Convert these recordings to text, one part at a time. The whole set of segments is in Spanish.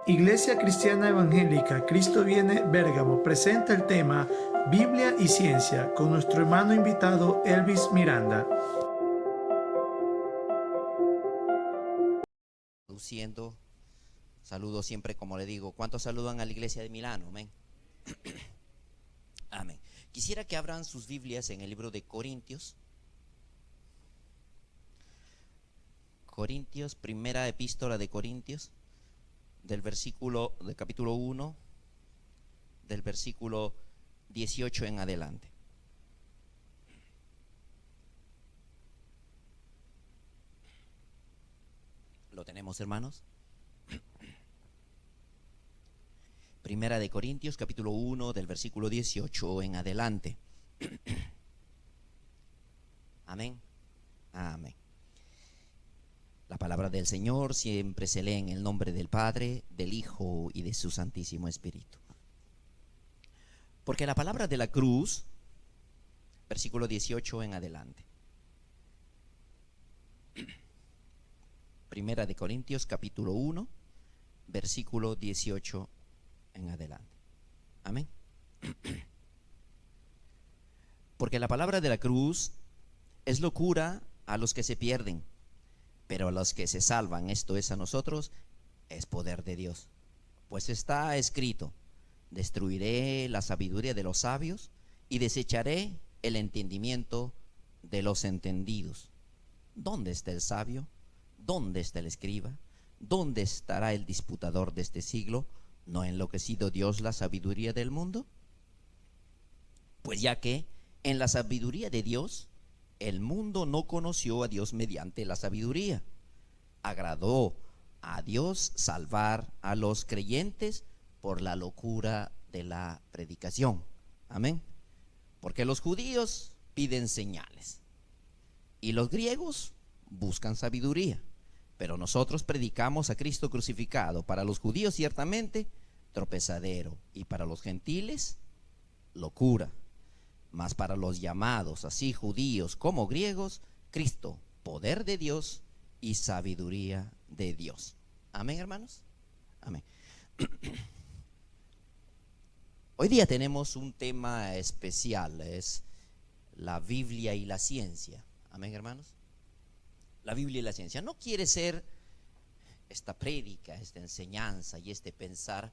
Iglesia Cristiana Evangélica Cristo Viene Bérgamo presenta el tema Biblia y Ciencia con nuestro hermano invitado Elvis Miranda. Saludos siempre, como le digo. ¿Cuántos saludan a la iglesia de Milano? Amén. Amén. Quisiera que abran sus Biblias en el libro de Corintios. Corintios, primera epístola de Corintios, del capítulo 1, del versículo 18 en adelante. ¿Lo tenemos, hermanos? Primera de Corintios, capítulo 1, del versículo 18 en adelante. Amén. Amén. La palabra del Señor siempre se lee en el nombre del Padre, del Hijo y de su Santísimo Espíritu. Porque la palabra de la cruz, versículo 18 en adelante. Primera de Corintios, capítulo 1, versículo 18 en adelante. Amén. Porque la palabra de la cruz es locura a los que se pierden, pero a los que se salvan, esto es a nosotros, es poder de Dios. Pues está escrito: destruiré la sabiduría de los sabios y desecharé el entendimiento de los entendidos. ¿Dónde está el sabio? ¿Dónde está el escriba? ¿Dónde estará el disputador de este siglo? ¿No ha enloquecido Dios la sabiduría del mundo? Pues ya que en la sabiduría de Dios, el mundo no conoció a Dios mediante la sabiduría. Agradó a Dios salvar a los creyentes por la locura de la predicación. Amén. Porque los judíos piden señales y los griegos buscan sabiduría. Pero nosotros predicamos a Cristo crucificado, para los judíos ciertamente tropezadero, y para los gentiles locura. Mas para los llamados, así judíos como griegos, Cristo, poder de Dios y sabiduría de Dios. Amén, hermanos. Amén. Hoy día tenemos un tema especial, es la Biblia y la ciencia. Amén, hermanos. La Biblia y la ciencia. No quiere ser esta prédica, esta enseñanza y este pensar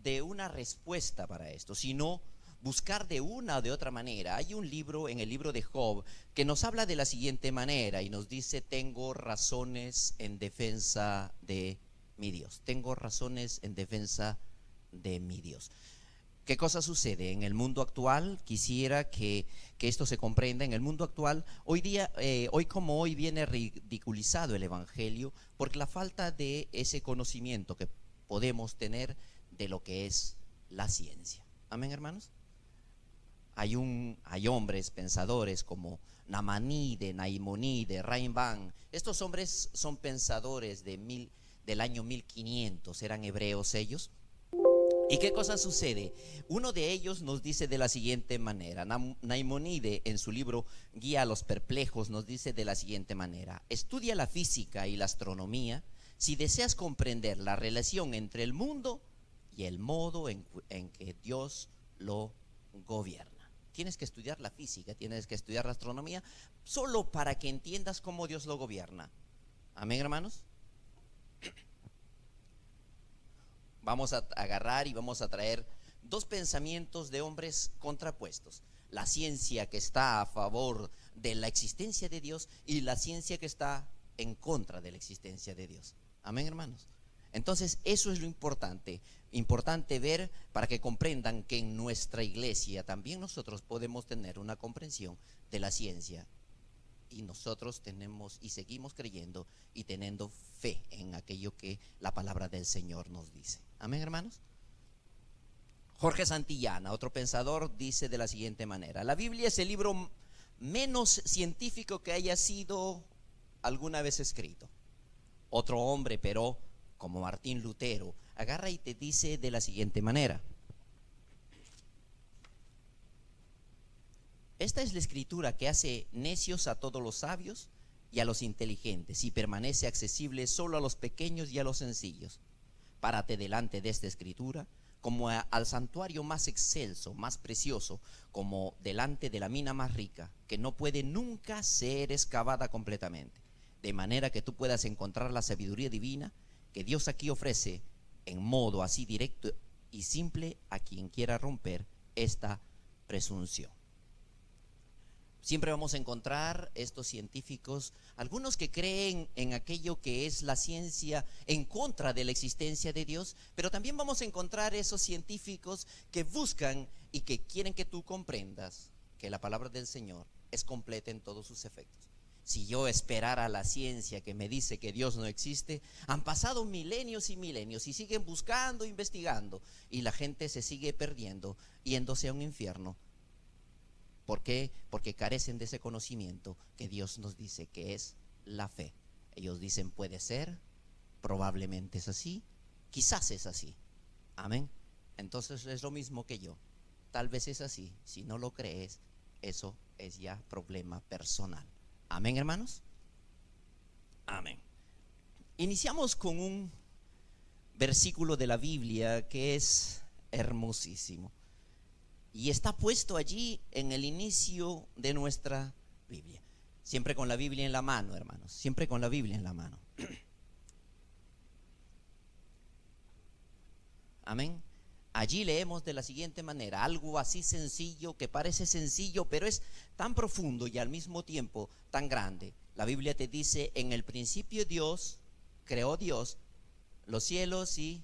de una respuesta para esto, sino buscar de una o de otra manera. Hay un libro, en el libro de Job, que nos habla de la siguiente manera y nos dice: tengo razones en defensa de mi Dios. Tengo razones en defensa de mi Dios. ¿Qué cosa sucede en el mundo actual? Quisiera que esto se comprenda. En el mundo actual, hoy día, hoy como hoy, viene ridiculizado el evangelio por la falta de ese conocimiento que podemos tener de lo que es la ciencia. Amén, hermanos. Hay hombres pensadores como Naimonide, Rambam. Estos hombres son pensadores del año 1500, eran hebreos ellos. ¿Y qué cosa sucede? Uno de ellos nos dice de la siguiente manera. Naimonide, en su libro Guía a los Perplejos, nos dice de la siguiente manera: estudia la física y la astronomía si deseas comprender la relación entre el mundo y el modo en que Dios lo gobierna. Tienes que estudiar la física, tienes que estudiar la astronomía, solo para que entiendas cómo Dios lo gobierna. Amén, hermanos. Vamos a agarrar y vamos a traer dos pensamientos de hombres contrapuestos: la ciencia que está a favor de la existencia de Dios y la ciencia que está en contra de la existencia de Dios. Amén, hermanos. Entonces eso es lo importante ver, para que comprendan que en nuestra iglesia también nosotros podemos tener una comprensión de la ciencia, y nosotros tenemos y seguimos creyendo y teniendo fe en aquello que la palabra del Señor nos dice. Amén, hermanos. Jorge Santillana, otro pensador, dice de la siguiente manera: la Biblia es el libro menos científico que haya sido alguna vez escrito. Otro hombre, pero como Martín Lutero, agarra y te dice de la siguiente manera: esta es la escritura que hace necios a todos los sabios y a los inteligentes, y permanece accesible solo a los pequeños y a los sencillos. párate delante de esta escritura, como al santuario más excelso, más precioso, como delante de la mina más rica, que no puede nunca ser excavada completamente, de manera que tú puedas encontrar la sabiduría divina que Dios aquí ofrece en modo así directo y simple a quien quiera romper esta presunción. Siempre vamos a encontrar estos científicos, algunos que creen en aquello que es la ciencia en contra de la existencia de Dios, pero también vamos a encontrar esos científicos que buscan y que quieren que tú comprendas que la palabra del Señor es completa en todos sus efectos. Si yo esperara la ciencia que me dice que Dios no existe, han pasado milenios y milenios y siguen buscando, investigando, y la gente se sigue perdiendo, yéndose a un infierno. ¿Por qué? Porque carecen de ese conocimiento que Dios nos dice que es la fe. Ellos dicen puede ser, probablemente es así, quizás es así. Amén. Entonces es lo mismo que yo. Tal vez es así. Si no lo crees, eso es ya problema personal. Amén, hermanos. Amén. Iniciamos con un versículo de la Biblia que es hermosísimo. Y está puesto allí en el inicio de nuestra Biblia. Siempre con la Biblia en la mano, hermanos. Siempre con la Biblia en la mano. Amén. Allí leemos de la siguiente manera, algo así sencillo, que parece sencillo, pero es tan profundo y al mismo tiempo tan grande. La Biblia te dice, en el principio creó Dios los cielos y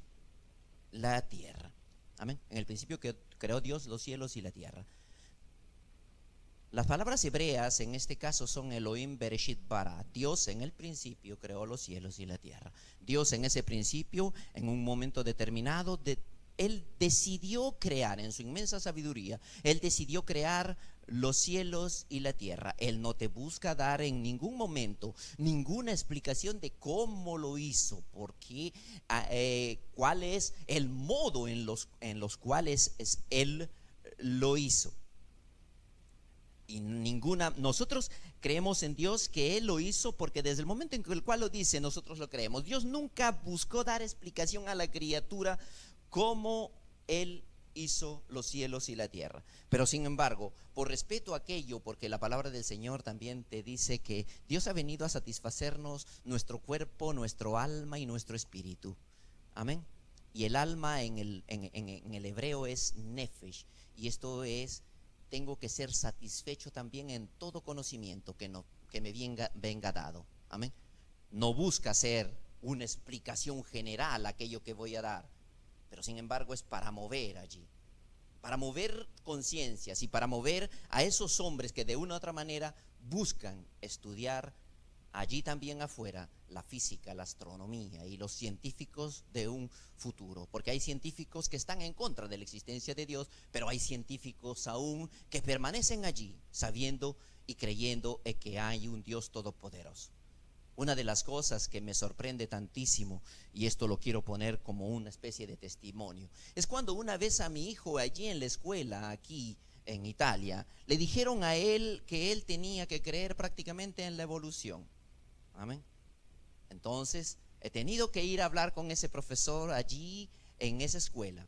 la tierra. Amén. En el principio creó Dios los cielos y la tierra. Las palabras hebreas en este caso son Elohim Bereshit bara. Dios en el principio creó los cielos y la tierra. Dios en ese principio, en un momento determinado, Él decidió crear en su inmensa sabiduría, Él decidió crear los cielos y la tierra. Él no te busca dar en ningún momento ninguna explicación de cómo lo hizo, por qué, cuál es el modo en los cuales Él lo hizo. Y nosotros creemos en Dios que Él lo hizo porque desde el momento en el cual lo dice, nosotros lo creemos. Dios nunca buscó dar explicación a la criatura cómo Él hizo los cielos y la tierra. Pero sin embargo, por respeto a aquello, porque la palabra del Señor también te dice que Dios ha venido a satisfacernos nuestro cuerpo, nuestro alma y nuestro espíritu. Amén. Y el alma en el hebreo es nefesh. Y esto es, tengo que ser satisfecho también en todo conocimiento que me venga dado. Amén. No busca ser una explicación general aquello que voy a dar, pero sin embargo es para mover allí, para mover conciencias y para mover a esos hombres que de una u otra manera buscan estudiar allí también afuera la física, la astronomía y los científicos de un futuro. Porque hay científicos que están en contra de la existencia de Dios, pero hay científicos aún que permanecen allí sabiendo y creyendo en que hay un Dios todopoderoso. Una de las cosas que me sorprende tantísimo, y esto lo quiero poner como una especie de testimonio, es cuando una vez a mi hijo allí en la escuela, aquí en Italia, le dijeron a él que él tenía que creer prácticamente en la evolución. Amén. Entonces, he tenido que ir a hablar con ese profesor allí en esa escuela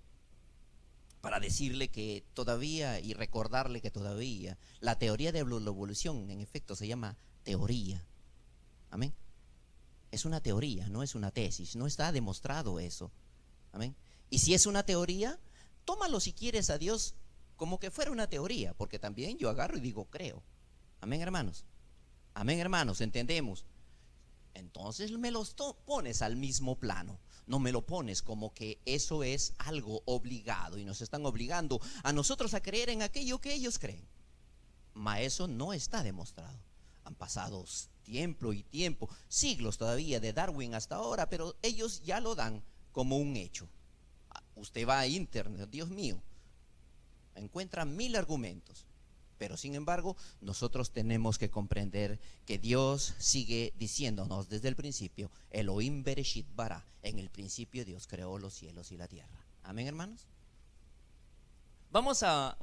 para decirle que todavía, y recordarle que todavía, la teoría de la evolución en efecto se llama teoría. Amén. Es una teoría, no es una tesis, no está demostrado eso. Amén. Y si es una teoría, tómalo si quieres a Dios como que fuera una teoría, porque también yo agarro y digo creo. Amén, hermanos. Amén, hermanos, entendemos. Entonces me los pones al mismo plano. No me lo pones como que eso es algo obligado y nos están obligando a nosotros a creer en aquello que ellos creen. Mas eso no está demostrado. Han pasado tiempo y tiempo, siglos todavía de Darwin hasta ahora, pero ellos ya lo dan como un hecho. Usted va a internet, Dios mío, encuentra 1000 argumentos. Pero sin embargo, nosotros tenemos que comprender que Dios sigue diciéndonos desde el principio, Elohim Bereshit bara, en el principio Dios creó los cielos y la tierra. Amén, hermanos. Vamos a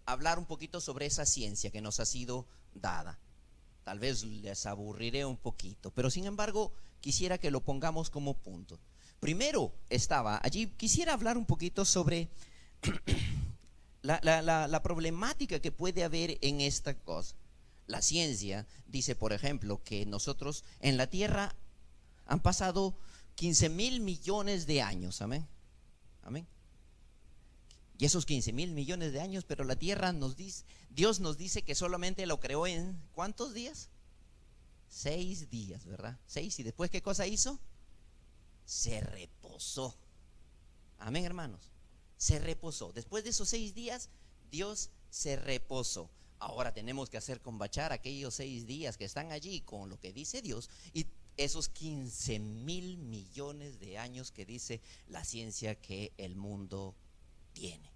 hablar un poquito sobre esa ciencia que nos ha sido dada. Tal vez les aburriré un poquito, pero sin embargo quisiera que lo pongamos como punto. Primero estaba allí, quisiera hablar un poquito sobre la problemática que puede haber en esta cosa. La ciencia dice, por ejemplo, que nosotros en la Tierra han pasado 15.000 millones de años, amén, amén. Y esos 15.000 millones de años, pero la Tierra nos dice, Dios nos dice que solamente lo creó en ¿cuántos días? 6 días, ¿verdad? 6, y después ¿qué cosa hizo? Se reposó. Amén, hermanos. Se reposó. Después de esos 6 días, Dios se reposó. Ahora tenemos que hacer combachar aquellos 6 días que están allí con lo que dice Dios y esos 15.000 millones de años que dice la ciencia que el mundo tiene.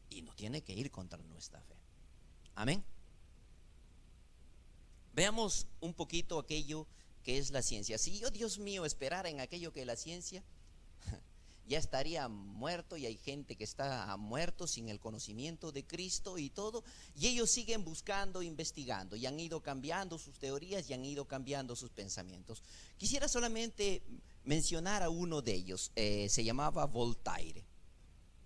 Y no tiene que ir contra nuestra fe. Amén. Veamos un poquito aquello que es la ciencia. Si yo, Dios mío, esperara en aquello que es la ciencia, ya estaría muerto, y hay gente que está muerto sin el conocimiento de Cristo y todo, y ellos siguen buscando, investigando, y han ido cambiando sus teorías y han ido cambiando sus pensamientos. Quisiera solamente mencionar a uno de ellos, se llamaba Voltaire.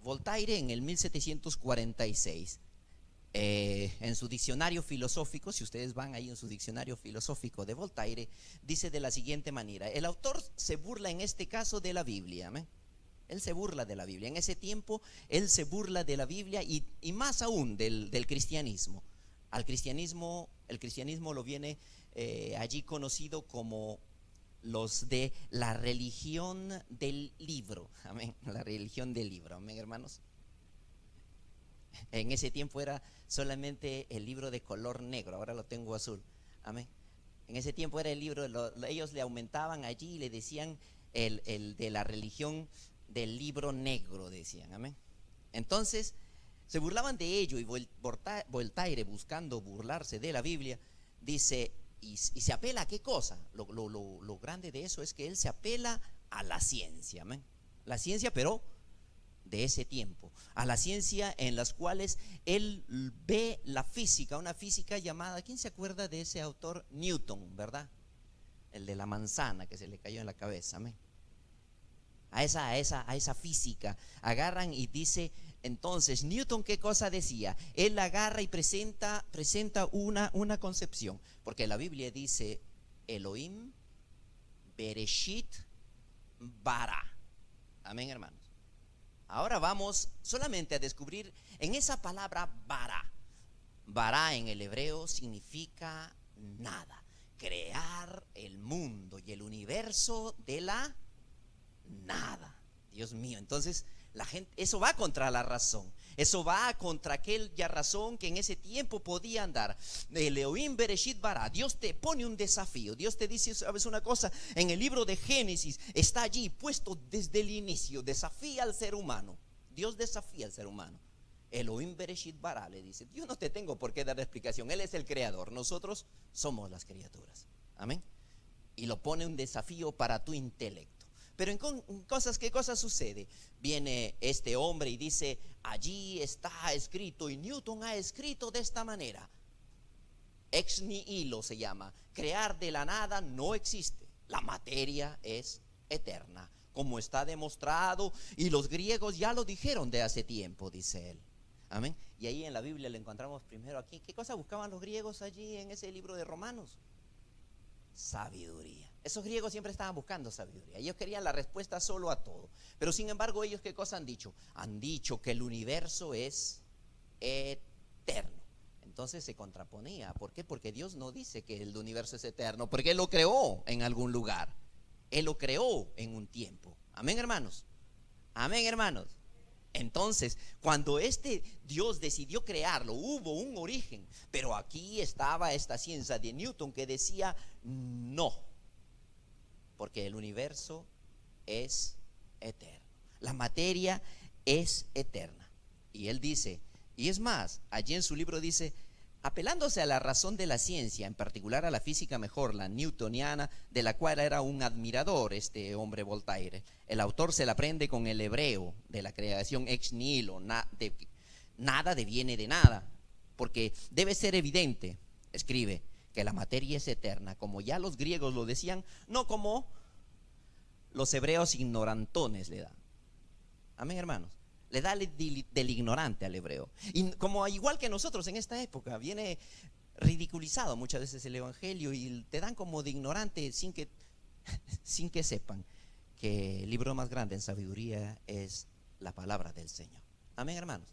Voltaire en el 1746, en su diccionario filosófico, si ustedes van ahí en su diccionario filosófico de Voltaire, dice de la siguiente manera: el autor se burla en este caso de la Biblia, ¿amén? Él se burla de la Biblia. En ese tiempo él se burla de la Biblia y más aún del cristianismo. Al cristianismo, el cristianismo lo viene allí conocido como los de la religión del libro. Amén. La religión del libro. Amén, hermanos. En ese tiempo era solamente el libro de color negro, ahora lo tengo azul. Amén. En ese tiempo era el libro, ellos le aumentaban allí y le decían el de la religión del libro negro, decían. Amén. Entonces se burlaban de ello, y Voltaire, buscando burlarse de la Biblia, dice, y se apela a qué cosa. Lo grande de eso es que él se apela a la ciencia. Amén. La ciencia, pero de ese tiempo, a la ciencia en las cuales él ve la física, una física llamada, ¿quién se acuerda de ese autor? Newton, ¿verdad? El de la manzana que se le cayó en la cabeza. Amén. A esa física agarran y dice, entonces Newton, ¿qué cosa decía? Él agarra y presenta una concepción, porque la Biblia dice Elohim Bereshit bara. Amén, hermanos. Ahora vamos solamente a descubrir en esa palabra bara. Bara en el hebreo significa nada, crear el mundo y el universo de la nada. Dios mío, entonces la gente, eso va contra la razón, eso va contra aquella razón que en ese tiempo podía andar. El Elohim Bereshit bara. Dios te pone un desafío. Dios te dice, ¿sabes una cosa? En el libro de Génesis está allí puesto desde el inicio. Desafía al ser humano. Dios desafía al ser humano. Elohim Bereshit bara, le dice, yo no te tengo por qué dar explicación. Él es el creador, nosotros somos las criaturas. Amén. Y lo pone un desafío para tu intelecto. Pero en cosas, ¿qué cosa sucede? Viene este hombre y dice, allí está escrito, y Newton ha escrito de esta manera. Ex nihilo se llama. Crear de la nada no existe. La materia es eterna, como está demostrado, y los griegos ya lo dijeron de hace tiempo, dice él. Amén. Y ahí en la Biblia le encontramos primero aquí. ¿Qué cosa buscaban los griegos allí en ese libro de Romanos? Sabiduría. Esos griegos siempre estaban buscando sabiduría. Ellos querían la respuesta solo a todo. Pero sin embargo, ellos, ¿qué cosa han dicho? Han dicho que el universo es eterno. Entonces se contraponía. ¿Por qué? Porque Dios no dice que el universo es eterno, porque Él lo creó en algún lugar. Él lo creó en un tiempo. Amén, hermanos. Amén, hermanos. Entonces, cuando este Dios decidió crearlo, hubo un origen. Pero aquí estaba esta ciencia de Newton que decía no, porque el universo es eterno, la materia es eterna. Y él dice, y es más, allí en su libro dice, apelándose a la razón de la ciencia, en particular a la física mejor, la newtoniana, de la cual era un admirador este hombre Voltaire. El autor se la aprende con el hebreo de la creación ex nihilo, nada deviene de nada, porque debe ser evidente, escribe, que la materia es eterna, como ya los griegos lo decían, no como los hebreos ignorantones le da. Amén, hermanos. Le da del ignorante al hebreo. Y como igual que nosotros en esta época, viene ridiculizado muchas veces el evangelio y te dan como de ignorante sin que sepan que el libro más grande en sabiduría es la palabra del Señor. Amén, hermanos.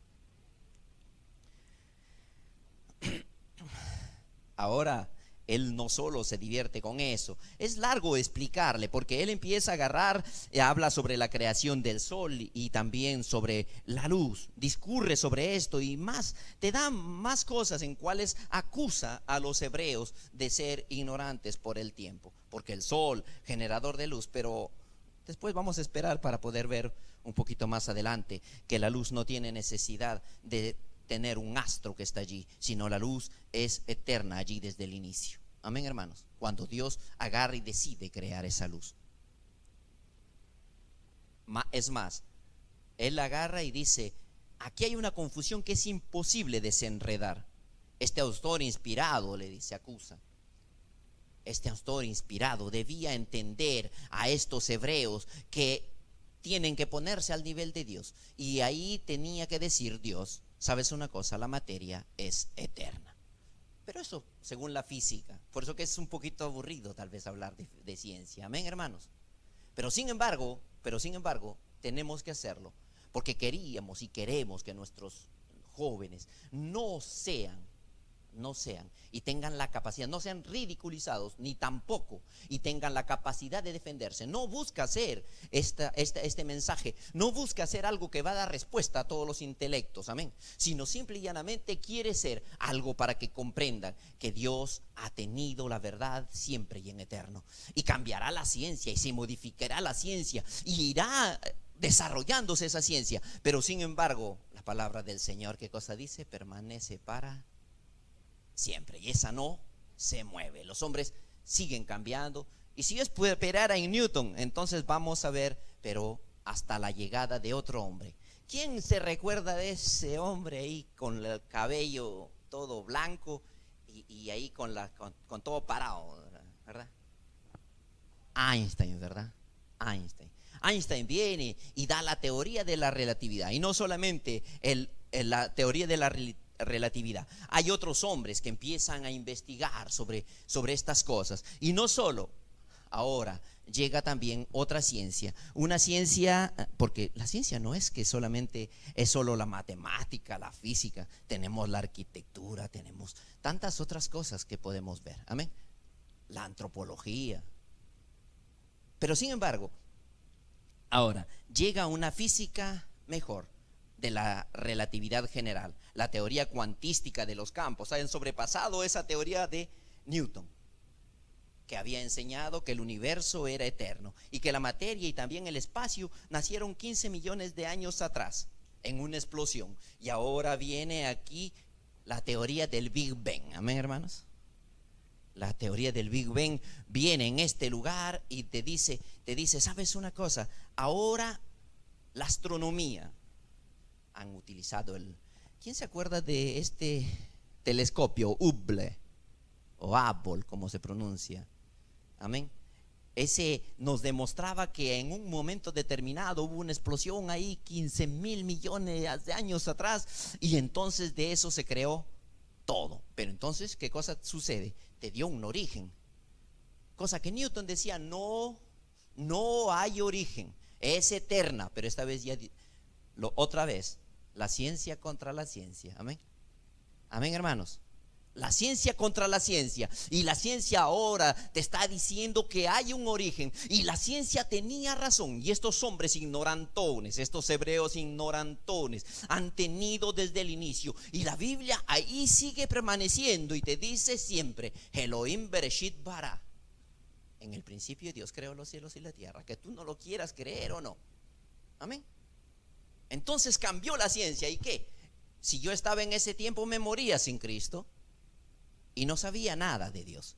Ahora, él no solo se divierte con eso, es largo explicarle, porque él empieza a agarrar, habla sobre la creación del sol y también sobre la luz, discurre sobre esto y más, te da más cosas en cuales acusa a los hebreos de ser ignorantes por el tiempo, porque el sol, generador de luz, pero después vamos a esperar para poder ver un poquito más adelante que la luz no tiene necesidad de tener un astro que está allí, sino la luz es eterna allí desde el inicio. Amén, hermanos. Cuando Dios agarra y decide crear esa luz, es más, Él agarra y dice: aquí hay una confusión que es imposible desenredar. Este autor inspirado, le dice, acusa, este autor inspirado debía entender a estos hebreos que tienen que ponerse al nivel de Dios, y ahí tenía que decir Dios: sabes una cosa, la materia es eterna. Pero eso según la física, por eso que es un poquito aburrido tal vez hablar de ciencia. Amén, hermanos. Pero sin embargo, tenemos que hacerlo, porque queríamos y queremos que nuestros jóvenes no sean y tengan la capacidad, no sean ridiculizados ni tampoco, y tengan la capacidad de defenderse. No busca hacer este mensaje, no busca hacer algo que va a dar respuesta a todos los intelectos, amén, sino simple y llanamente quiere ser algo para que comprendan que Dios ha tenido la verdad siempre y en eterno, y cambiará la ciencia y se modificará la ciencia y irá desarrollándose esa ciencia, pero sin embargo la palabra del Señor, ¿qué cosa dice? Permanece para siempre, y esa no se mueve. Los hombres siguen cambiando, y si es esperar en Newton, entonces vamos a ver, pero hasta la llegada de otro hombre. ¿Quién se recuerda de ese hombre ahí con el cabello todo blanco y ahí con todo parado, ¿verdad? Einstein, ¿verdad? Einstein viene y da la teoría de la relatividad, y no solamente la teoría de la relatividad. Hay otros hombres que empiezan a investigar sobre estas cosas, y no solo. Ahora llega también otra ciencia, una ciencia, porque la ciencia no es que solamente es solo la matemática, la física, tenemos la arquitectura, tenemos tantas otras cosas que podemos ver, amén, la antropología. Pero sin embargo, ahora llega una física mejor, de la relatividad general, la teoría cuantística de los campos. Han sobrepasado esa teoría de Newton, que había enseñado que el universo era eterno y que la materia y también el espacio nacieron 15 millones de años atrás en una explosión. Y ahora viene aquí la teoría del Big Bang. Amén, hermanos. La teoría del Big Bang viene en este lugar y te dice, ¿sabes una cosa? Ahora la astronomía han utilizado ¿quién se acuerda de este telescopio Hubble o Hubble, como se pronuncia? Amén. Ese nos demostraba que en un momento determinado hubo una explosión ahí 15,000 millones de años atrás, y entonces de eso se creó todo. Pero entonces, ¿qué cosa sucede? Te dio un origen, cosa que Newton decía: no hay origen, es eterna. Pero esta vez otra vez, la ciencia contra la ciencia. Amén. Amén, hermanos. La ciencia contra la ciencia. Y la ciencia ahora te está diciendo que hay un origen, y la ciencia tenía razón. Y estos hombres ignorantones, estos hebreos ignorantones, han tenido desde el inicio. Y la Biblia ahí sigue permaneciendo y te dice siempre: Elohim Bereshit bara. En el principio Dios creó los cielos y la tierra, que tú no lo quieras creer o no. Amén. Entonces cambió la ciencia. ¿Y qué? Si yo estaba en ese tiempo, me moría sin Cristo y no sabía nada de Dios.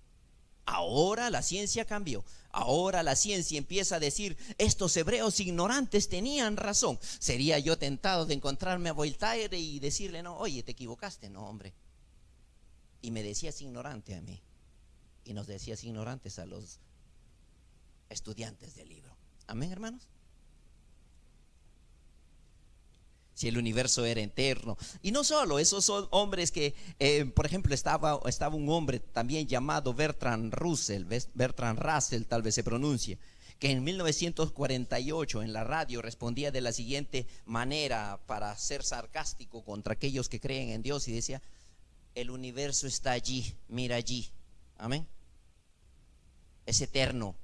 Ahora la ciencia cambió. Ahora la ciencia empieza a decir: estos hebreos ignorantes tenían razón. ¿Sería yo tentado de encontrarme a Voltaire y decirle: no, oye, te equivocaste? No, hombre. Y me decías ignorante a mí, y nos decías ignorantes a los estudiantes del libro. Amén, hermanos. Si el universo era eterno. Y no solo, esos son hombres que, por ejemplo, estaba un hombre también llamado Bertrand Russell, tal vez se pronuncie, que en 1948 en la radio respondía de la siguiente manera para ser sarcástico contra aquellos que creen en Dios, y decía: el universo está allí, mira allí. Amén. Es eterno.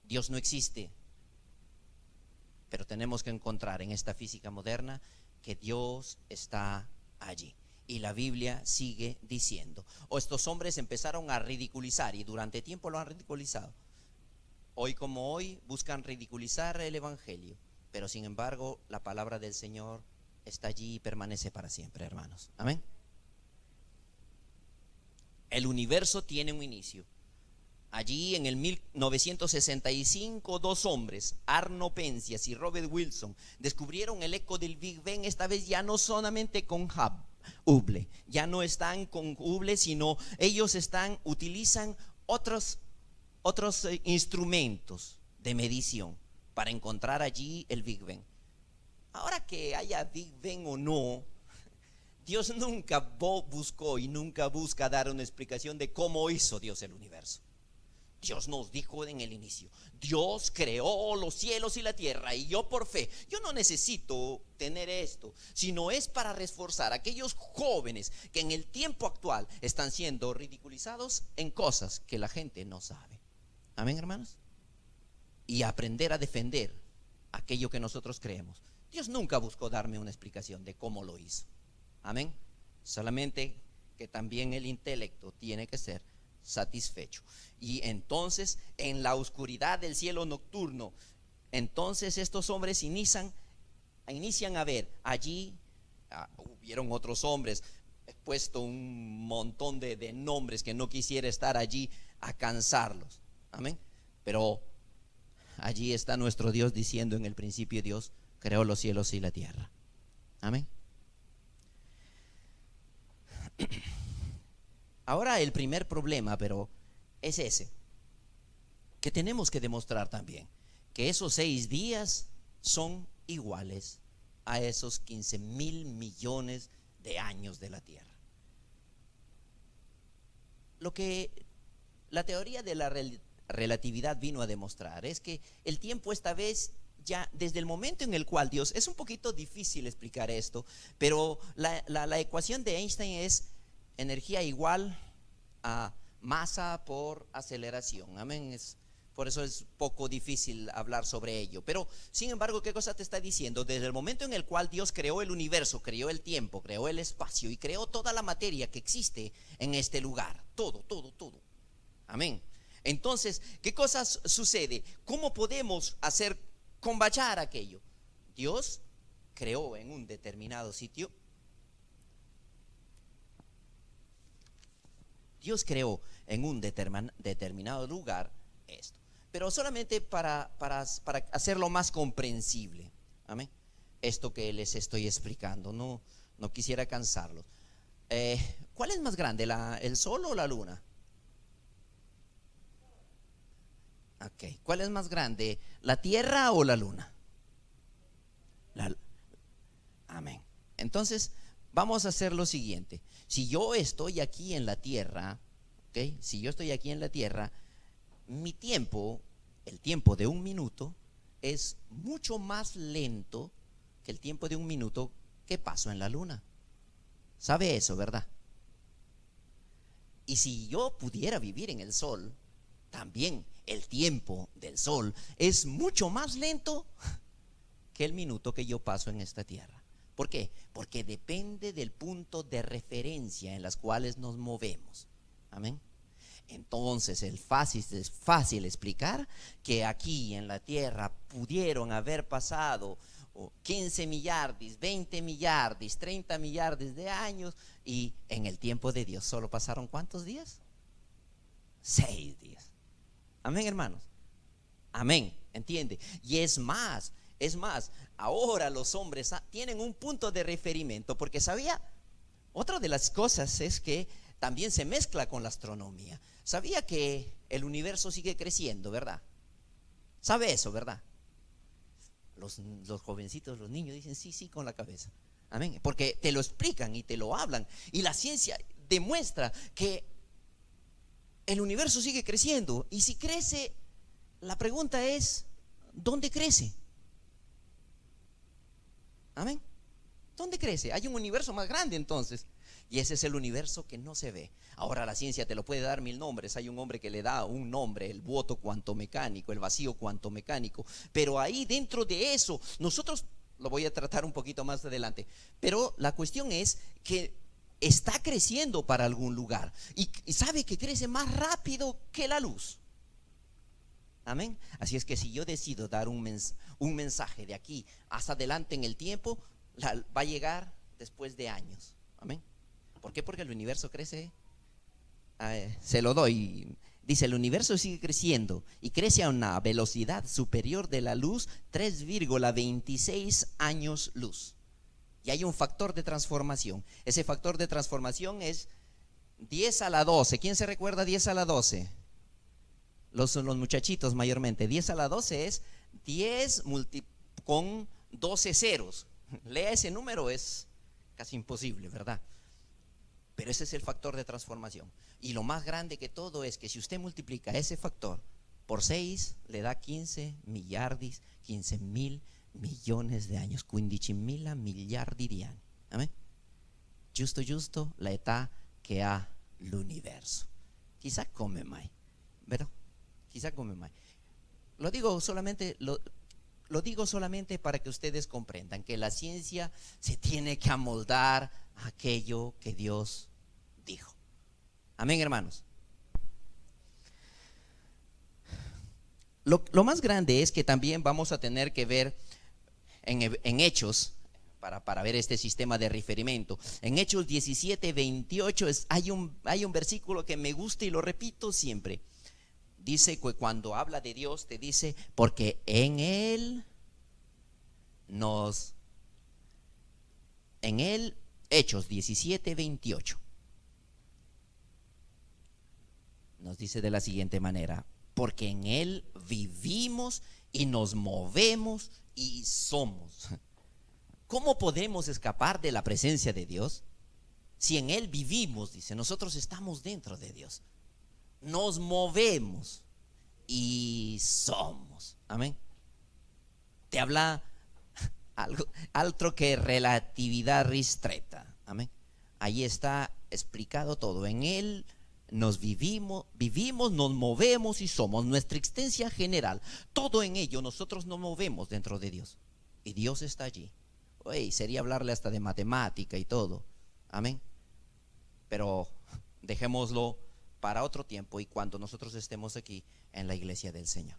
Dios no existe. Pero tenemos que encontrar en esta física moderna que Dios está allí. Y la Biblia sigue diciendo. O estos hombres empezaron a ridiculizar, y durante tiempo lo han ridiculizado. Hoy como hoy buscan ridiculizar el Evangelio, pero sin embargo la palabra del Señor está allí y permanece para siempre, hermanos. Amén. El universo tiene un inicio. Allí en el 1965, dos hombres, Arno Penzias y Robert Wilson, descubrieron el eco del Big Bang, esta vez ya no solamente con Hubble, ya no están con Hubble, sino ellos utilizan otros instrumentos de medición para encontrar allí el Big Bang. Ahora que haya Big Bang o no, Dios nunca buscó y nunca busca dar una explicación de cómo hizo Dios el universo. Dios nos dijo en el inicio: Dios creó los cielos y la tierra, y yo por fe, yo no necesito tener esto, sino es para reforzar a aquellos jóvenes que en el tiempo actual están siendo ridiculizados en cosas que la gente no sabe. Amén, hermanos. Y aprender a defender aquello que nosotros creemos. Dios nunca buscó darme una explicación de cómo lo hizo. Amén. Solamente que también el intelecto tiene que ser satisfecho. Y entonces en la oscuridad del cielo nocturno, entonces estos hombres inician a ver allí. Hubieron otros hombres, he puesto un montón de nombres que no quisiera estar allí a cansarlos. Amén. Pero allí está nuestro Dios diciendo: en el principio Dios creó los cielos y la tierra. Amén. Ahora el primer problema, pero es ese, que tenemos que demostrar también que esos 6 días son iguales a esos 15,000 millones de años de la tierra. Lo que la teoría de la relatividad vino a demostrar es que el tiempo esta vez, ya desde el momento en el cual Dios, es un poquito difícil explicar esto, pero la ecuación de Einstein es energía igual a masa por aceleración. Amén. Por eso es poco difícil hablar sobre ello. Pero sin embargo, ¿qué cosa te está diciendo? Desde el momento en el cual Dios creó el universo, creó el tiempo, creó el espacio y creó toda la materia que existe en este lugar, todo. Amén. Entonces, ¿qué cosas sucede? ¿Cómo podemos hacer combatir aquello? Dios creó en un determinado sitio. Dios creó en un determinado lugar esto, pero solamente para hacerlo más comprensible. Amén. Esto que les estoy explicando, no quisiera cansarlos. ¿Cuál es más grande, el sol o la luna? Ok. ¿Cuál es más grande, la tierra o la luna? Amén. Entonces vamos a hacer lo siguiente. Si yo estoy aquí en la tierra, ¿okay? Si yo estoy aquí en la tierra, mi tiempo, el tiempo de 1 minuto, es mucho más lento que el tiempo de 1 minuto que paso en la luna. ¿Sabe eso, verdad? Y si yo pudiera vivir en el sol, también el tiempo del sol es mucho más lento que el minuto que yo paso en esta tierra. ¿Por qué? Porque depende del punto de referencia en las cuales nos movemos. Amén. Entonces es fácil explicar que aquí en la tierra pudieron haber pasado 15 millardes, 20 millardes, 30 millardes de años, y en el tiempo de Dios solo pasaron ¿cuántos días? 6 días. Amén, hermanos. Amén. ¿Entiende? Y es más, ahora los hombres tienen un punto de referimiento, porque otra de las cosas es que también se mezcla con la astronomía. Sabía que el universo sigue creciendo, ¿verdad? Sabe eso, ¿verdad? Los jovencitos, los niños dicen sí, sí con la cabeza. Amén. Porque te lo explican y te lo hablan. Y la ciencia demuestra que el universo sigue creciendo. Y si crece, la pregunta es, ¿dónde crece? Amén. ¿Dónde crece? Hay un universo más grande entonces. Y ese es el universo que no se ve. Ahora la ciencia te lo puede dar 1000 nombres. Hay un hombre que le da un nombre: el boto cuantomecánico, el vacío cuantomecánico. Pero ahí dentro de eso, nosotros lo voy a tratar un poquito más adelante. Pero la cuestión es que está creciendo para algún lugar. Y sabe que crece más rápido que la luz. Amén. Así es que si yo decido dar un mensaje de aquí hasta adelante en el tiempo, va a llegar después de años. Amén. ¿Por qué? Porque el universo crece. Se lo doy. Dice: el universo sigue creciendo y crece a una velocidad superior de la luz, 3,26 años luz. Y hay un factor de transformación. Ese factor de transformación es 10 a la 12. ¿Quién se recuerda 10 a la 12? Los muchachitos mayormente. 10 a la 12 es 10 con 12 ceros. Lea ese número, es casi imposible, ¿verdad? Pero ese es el factor de transformación. Y lo más grande que todo es que si usted multiplica ese factor por 6, le da 15 miliardis, 15.000 millones de años. 15.000 miliardi di anni. Amén. Giusto la età che ha l'universo. Chissà come mai, ¿verdad? Quizá come mai. Lo digo solamente para que ustedes comprendan que la ciencia se tiene que amoldar a aquello que Dios dijo. Amén, hermanos. Lo más grande es que también vamos a tener que ver en Hechos, para ver este sistema de referimiento. En Hechos 17:28 hay un versículo que me gusta y lo repito siempre. Dice que cuando habla de Dios te dice: porque en Él Hechos 17:28 nos dice de la siguiente manera: porque en Él vivimos y nos movemos y somos. ¿Cómo podemos escapar de la presencia de Dios? Si en Él vivimos, dice, nosotros estamos dentro de Dios. Nos movemos y somos. Amén. Te habla algo que relatividad ristretta. Amén. Ahí está explicado todo. En Él nos vivimos, nos movemos y somos. Nuestra existencia general, todo en ello, nosotros nos movemos dentro de Dios. Y Dios está allí. Oye, sería hablarle hasta de matemática y todo. Amén. Pero dejémoslo para otro tiempo y cuando nosotros estemos aquí en la iglesia del Señor.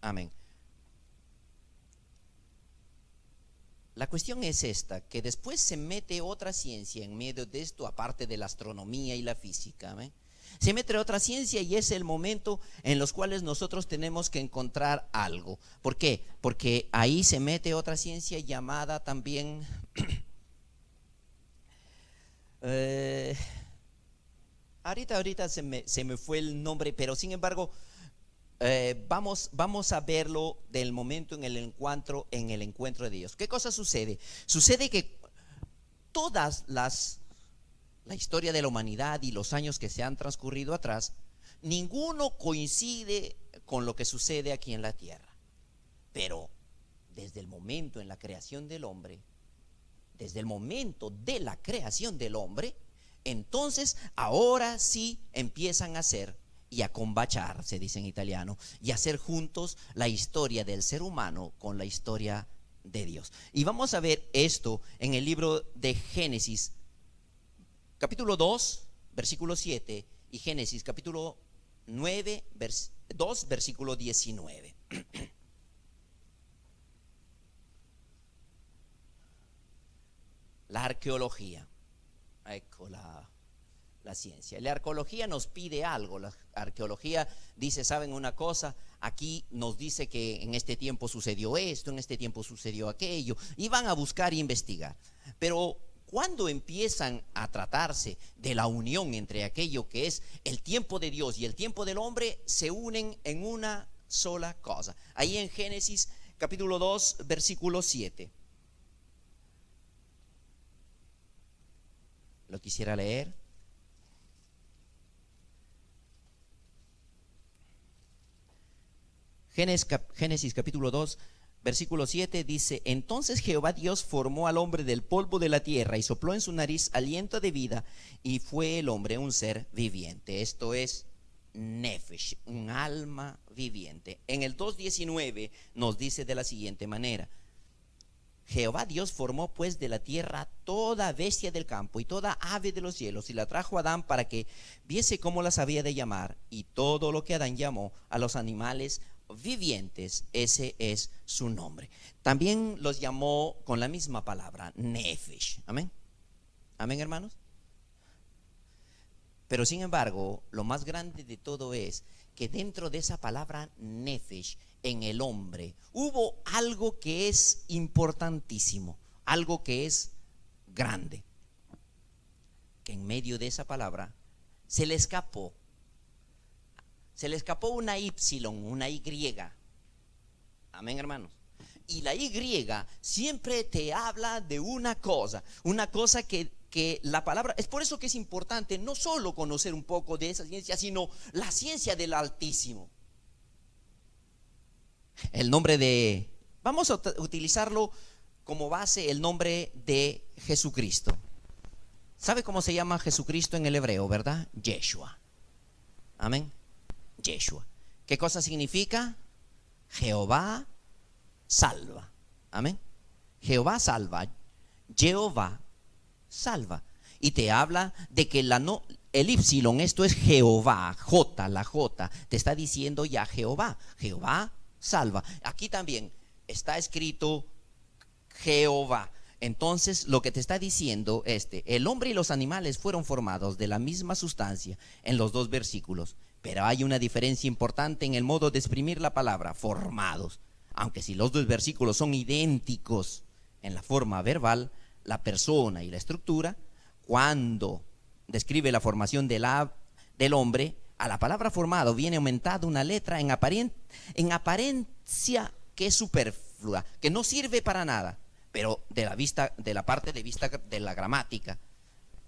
Amén. La cuestión es esta, que después se mete otra ciencia en medio de esto, aparte de la astronomía y la física. ¿Amén? Se mete otra ciencia y es el momento en los cuales nosotros tenemos que encontrar algo. ¿Por qué? Porque ahí se mete otra ciencia llamada también ahorita se me fue el nombre, pero sin embargo vamos a verlo del momento en el encuentro de Dios. ¿Qué cosa sucede? Sucede que la historia de la humanidad y los años que se han transcurrido atrás, ninguno coincide con lo que sucede aquí en la tierra. Pero desde el momento en la creación del hombre, desde el momento de la creación del hombre, entonces ahora sí empiezan a hacer y a combachar, se dice en italiano, y hacer juntos la historia del ser humano con la historia de Dios. Y vamos a ver esto en el libro de Génesis, capítulo 2, versículo 7, y Génesis, capítulo 9, 2, versículo 19. La arqueología, ecco la ciencia. La arqueología nos pide algo. La arqueología dice: ¿saben una cosa? Aquí nos dice que en este tiempo sucedió esto, en este tiempo sucedió aquello, y van a buscar e investigar. Pero cuando empiezan a tratarse de la unión entre aquello que es el tiempo de Dios y el tiempo del hombre, se unen en una sola cosa. Ahí en Génesis capítulo 2, versículo 7. Lo quisiera leer. Génesis capítulo 2, versículo 7 dice: entonces Jehová Dios formó al hombre del polvo de la tierra y sopló en su nariz aliento de vida, y fue el hombre un ser viviente. Esto es nefesh, un alma viviente. En el 2:19 nos dice de la siguiente manera: Jehová Dios formó pues de la tierra toda bestia del campo y toda ave de los cielos, y la trajo a Adán para que viese cómo las había de llamar. Y todo lo que Adán llamó a los animales vivientes, ese es su nombre. También los llamó con la misma palabra, nefesh. Amén. Amén, hermanos. Pero sin embargo, lo más grande de todo es que dentro de esa palabra nefesh, en el hombre, hubo algo que es importantísimo, algo que es grande, que en medio de esa palabra se le escapó una Y, una Y. Amén, hermanos. Y la Y siempre te habla de una cosa que la palabra, es por eso que es importante no solo conocer un poco de esa ciencia, sino la ciencia del Altísimo. El nombre de, vamos a utilizarlo como base, el nombre de Jesucristo. ¿Sabe cómo se llama Jesucristo en el hebreo, verdad? Yeshua. Amén. Yeshua. ¿Qué cosa significa? Jehová salva. Amén. Jehová salva. Jehová salva. Y te habla de que el Y, esto es Jehová, la J, te está diciendo ya Jehová. Jehová salva. Aquí también está escrito Jehová. Entonces lo que te está diciendo el hombre y los animales fueron formados de la misma sustancia en los dos versículos, pero hay una diferencia importante en el modo de exprimir la palabra formados. Aunque si los dos versículos son idénticos en la forma verbal, la persona y la estructura, cuando describe la formación del hombre, a la palabra formado viene aumentada una letra en apariencia que es superflua, que no sirve para nada, pero de la parte de vista de la gramática.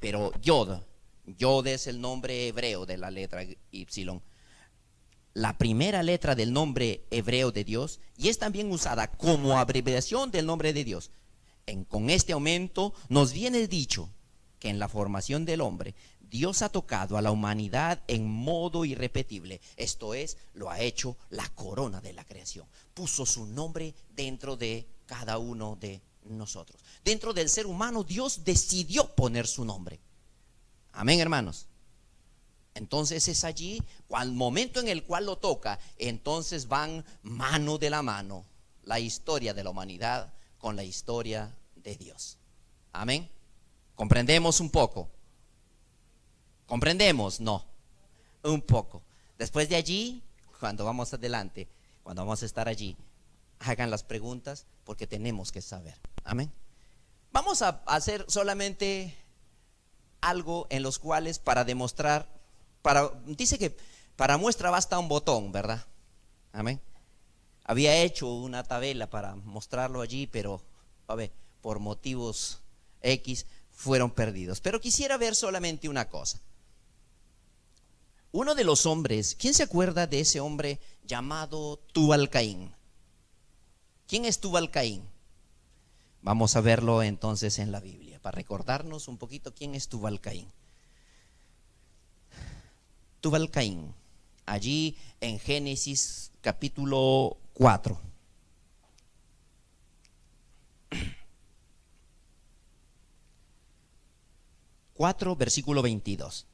Pero Yod es el nombre hebreo de la letra Y, la primera letra del nombre hebreo de Dios, y es también usada como abreviación del nombre de Dios. Con este aumento nos viene dicho que en la formación del hombre Dios ha tocado a la humanidad en modo irrepetible. Esto es, lo ha hecho la corona de la creación. Puso su nombre dentro de cada uno de nosotros. Dentro del ser humano Dios decidió poner su nombre. Amén, hermanos. Entonces es allí, al momento en el cual lo toca, entonces van mano de la mano la historia de la humanidad con la historia de Dios. Amén. ¿Comprendemos un poco? ¿Comprendemos? No, un poco. Después de allí, cuando vamos adelante, cuando vamos a estar allí, hagan las preguntas porque tenemos que saber. Amén. Vamos a hacer solamente algo en los cuales para demostrar, dice que para muestra basta un botón, ¿verdad? Amén. Había hecho una tabla para mostrarlo allí, pero a ver, por motivos X fueron perdidos. Pero quisiera ver solamente una cosa. Uno de los hombres, ¿quién se acuerda de ese hombre llamado Tubal-Caín? ¿Quién es Tubal-Caín? Vamos a verlo entonces en la Biblia, para recordarnos un poquito quién es Tubal-Caín. Tubal-Caín, allí en Génesis capítulo 4. Versículo 22.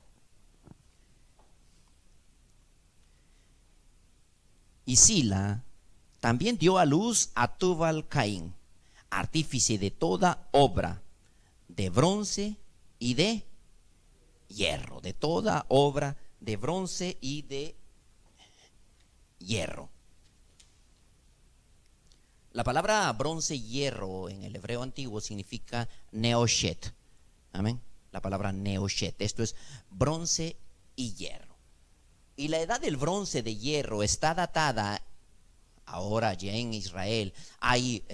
Y Sila también dio a luz a Tubal-Caín, artífice de toda obra de bronce y de hierro, de toda obra de bronce y de hierro. La palabra bronce y hierro en el hebreo antiguo significa neoshet. Amén. La palabra neoshet, esto es bronce y hierro. Y la edad del bronce de hierro está datada Ahora allí en Israel hay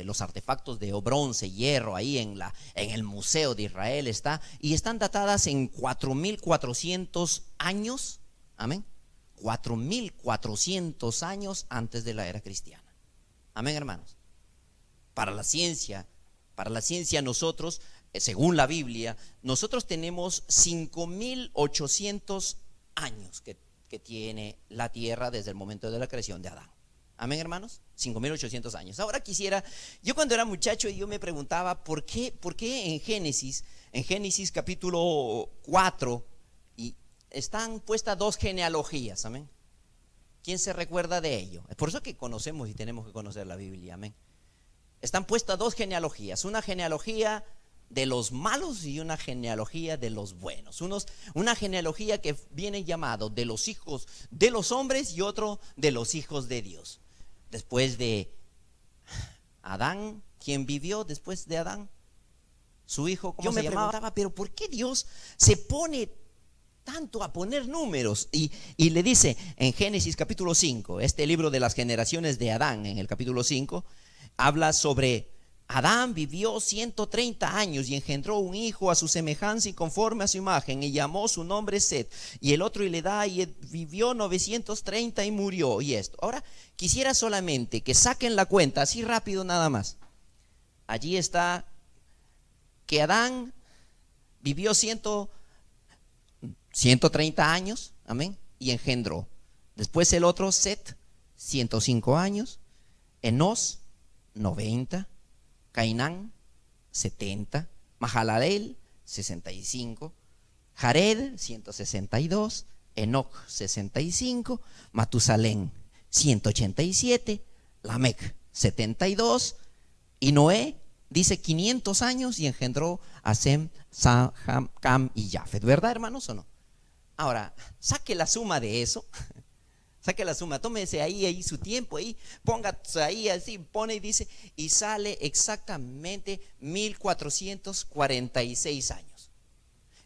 los artefactos de bronce, hierro, ahí en el Museo de Israel está, y están datadas en 4400 años, amén, 4400 años antes de la era cristiana. Amén, hermanos. Para la ciencia nosotros, según la Biblia, nosotros tenemos 5800 años que tiene la tierra desde el momento de la creación de Adán. Amén, hermanos, 5800 años. Ahora yo cuando era muchacho, yo me preguntaba ¿por qué en Génesis capítulo 4 y están puestas dos genealogías? Amén. ¿Quién se recuerda de ello? Es por eso que conocemos y tenemos que conocer la Biblia. Amén. Están puestas dos genealogías, una genealogía de los malos y una genealogía de los buenos. Una genealogía que viene llamado de los hijos de los hombres y otro de los hijos de Dios. Después de Adán, ¿quién vivió después de Adán? Su hijo, ¿cómo se llamaba? Preguntaba, pero ¿por qué Dios se pone tanto a poner números? Y le dice en Génesis capítulo 5, este libro de las generaciones de Adán, en el capítulo 5, habla sobre Adán vivió 130 años y engendró un hijo a su semejanza y conforme a su imagen, y llamó su nombre Set. Y el otro Iledá, y vivió 930 y murió. Y esto. Ahora quisiera solamente que saquen la cuenta así rápido nada más. Allí está que Adán vivió 130 años, amén, y engendró. Después el otro Set, 105 años. Enos, 90. Cainán, 70, Mahalaleel, 65, Jared, 162, Enoc, 65, Matusalén, 187, Lamec, 72, y Noé, dice 500 años y engendró a Sem, Ham, Cam y Jafet. ¿Verdad, hermanos, o no? Ahora, saque la suma de eso. Saque la suma, tómese ahí su tiempo, ahí, póngase ahí así, pone y dice, y sale exactamente 1446 años.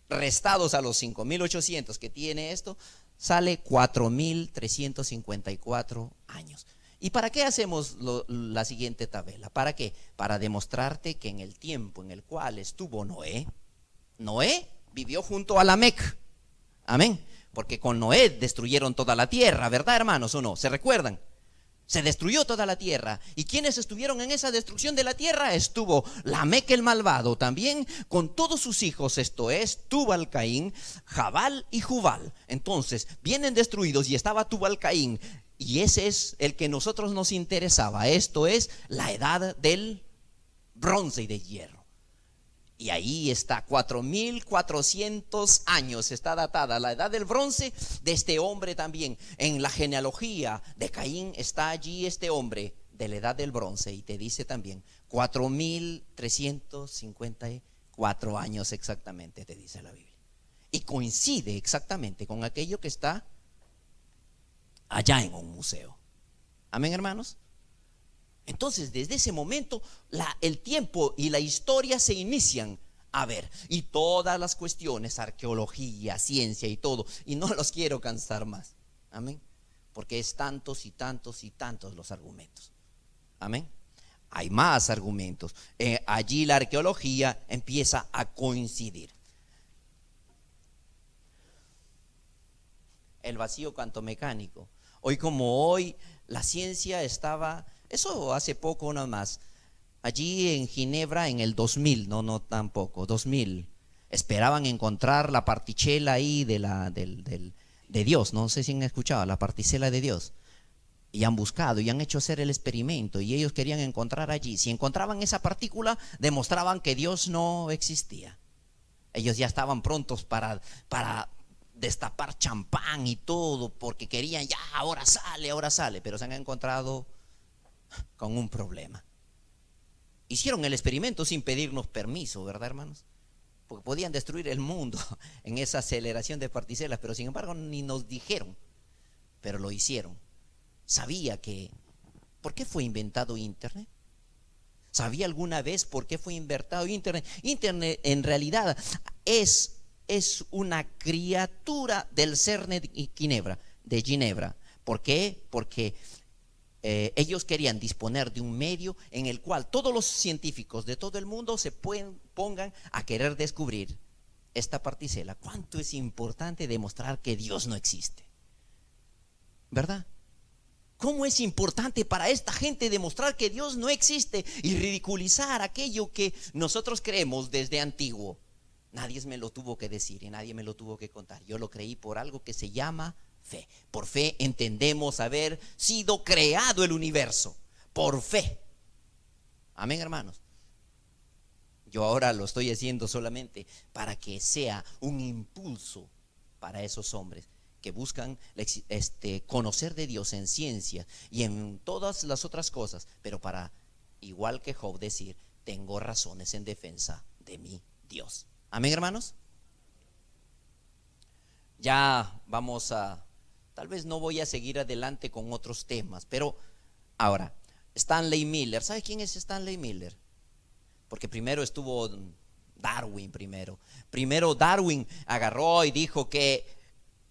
Restados a los 5800 que tiene esto, sale 4354 años. ¿Y para qué hacemos la siguiente tabla? ¿Para qué? Para demostrarte que en el tiempo en el cual estuvo Noé vivió junto a Lamec. Amén. Porque con Noé destruyeron toda la tierra, ¿verdad, hermanos, o no? ¿Se recuerdan? Se destruyó toda la tierra. ¿Y quiénes estuvieron en esa destrucción de la tierra? Estuvo Lamec el malvado, también con todos sus hijos, esto es, Tubal Caín, Jabal y Jubal. Entonces, vienen destruidos y estaba Tubal Caín, y ese es el que nosotros nos interesaba. Esto es la edad del bronce y de hierro. Y ahí está, 4400 años está datada la edad del bronce de este hombre también. En la genealogía de Caín está allí este hombre de la edad del bronce, y te dice también 4354 años exactamente, te dice la Biblia. Y coincide exactamente con aquello que está allá en un museo. Amén, hermanos. Entonces, desde ese momento, el tiempo y la historia se inician a ver. Y todas las cuestiones, arqueología, ciencia y todo. Y no los quiero cansar más. Amén. Porque es tantos y tantos y tantos los argumentos. Amén. Hay más argumentos. Allí la arqueología empieza a coincidir. El vacío cuantomecánico. Hoy como hoy, la ciencia estaba... Eso hace poco nada más. Allí en Ginebra en el 2000, no tampoco, 2000, esperaban encontrar la particela ahí de Dios. No sé si han escuchado, la particela de Dios. Y han buscado y han hecho hacer el experimento, y ellos querían encontrar allí. Si encontraban esa partícula, demostraban que Dios no existía. Ellos ya estaban prontos para destapar champán y todo, porque querían ya, ahora sale, pero se han encontrado con un problema. Hicieron el experimento sin pedirnos permiso, ¿verdad, hermanos? Porque podían destruir el mundo en esa aceleración de particelas, pero sin embargo ni nos dijeron, pero lo hicieron. ¿Por qué fue inventado Internet? ¿Sabía alguna vez por qué fue inventado Internet? Internet en realidad es una criatura del CERN de Ginebra. ¿Por qué? Porque ellos querían disponer de un medio en el cual todos los científicos de todo el mundo se pongan a querer descubrir esta particela. ¿Cuánto es importante demostrar que Dios no existe? ¿Verdad? ¿Cómo es importante para esta gente demostrar que Dios no existe y ridiculizar aquello que nosotros creemos desde antiguo? Nadie me lo tuvo que decir y nadie me lo tuvo que contar. Yo lo creí por algo que se llama fe. Por fe entendemos haber sido creado el universo. Por fe. Amén, hermanos. Yo ahora lo estoy haciendo solamente para que sea un impulso para esos hombres que buscan conocer de Dios en ciencia y en todas las otras cosas, pero para, igual que Job, decir: tengo razones en defensa de mi Dios. Amén, hermanos. Ya vamos a, tal vez no voy a seguir adelante con otros temas, pero ahora, Stanley Miller. ¿Sabe quién es Stanley Miller? Porque primero estuvo Darwin. Primero Darwin agarró y dijo que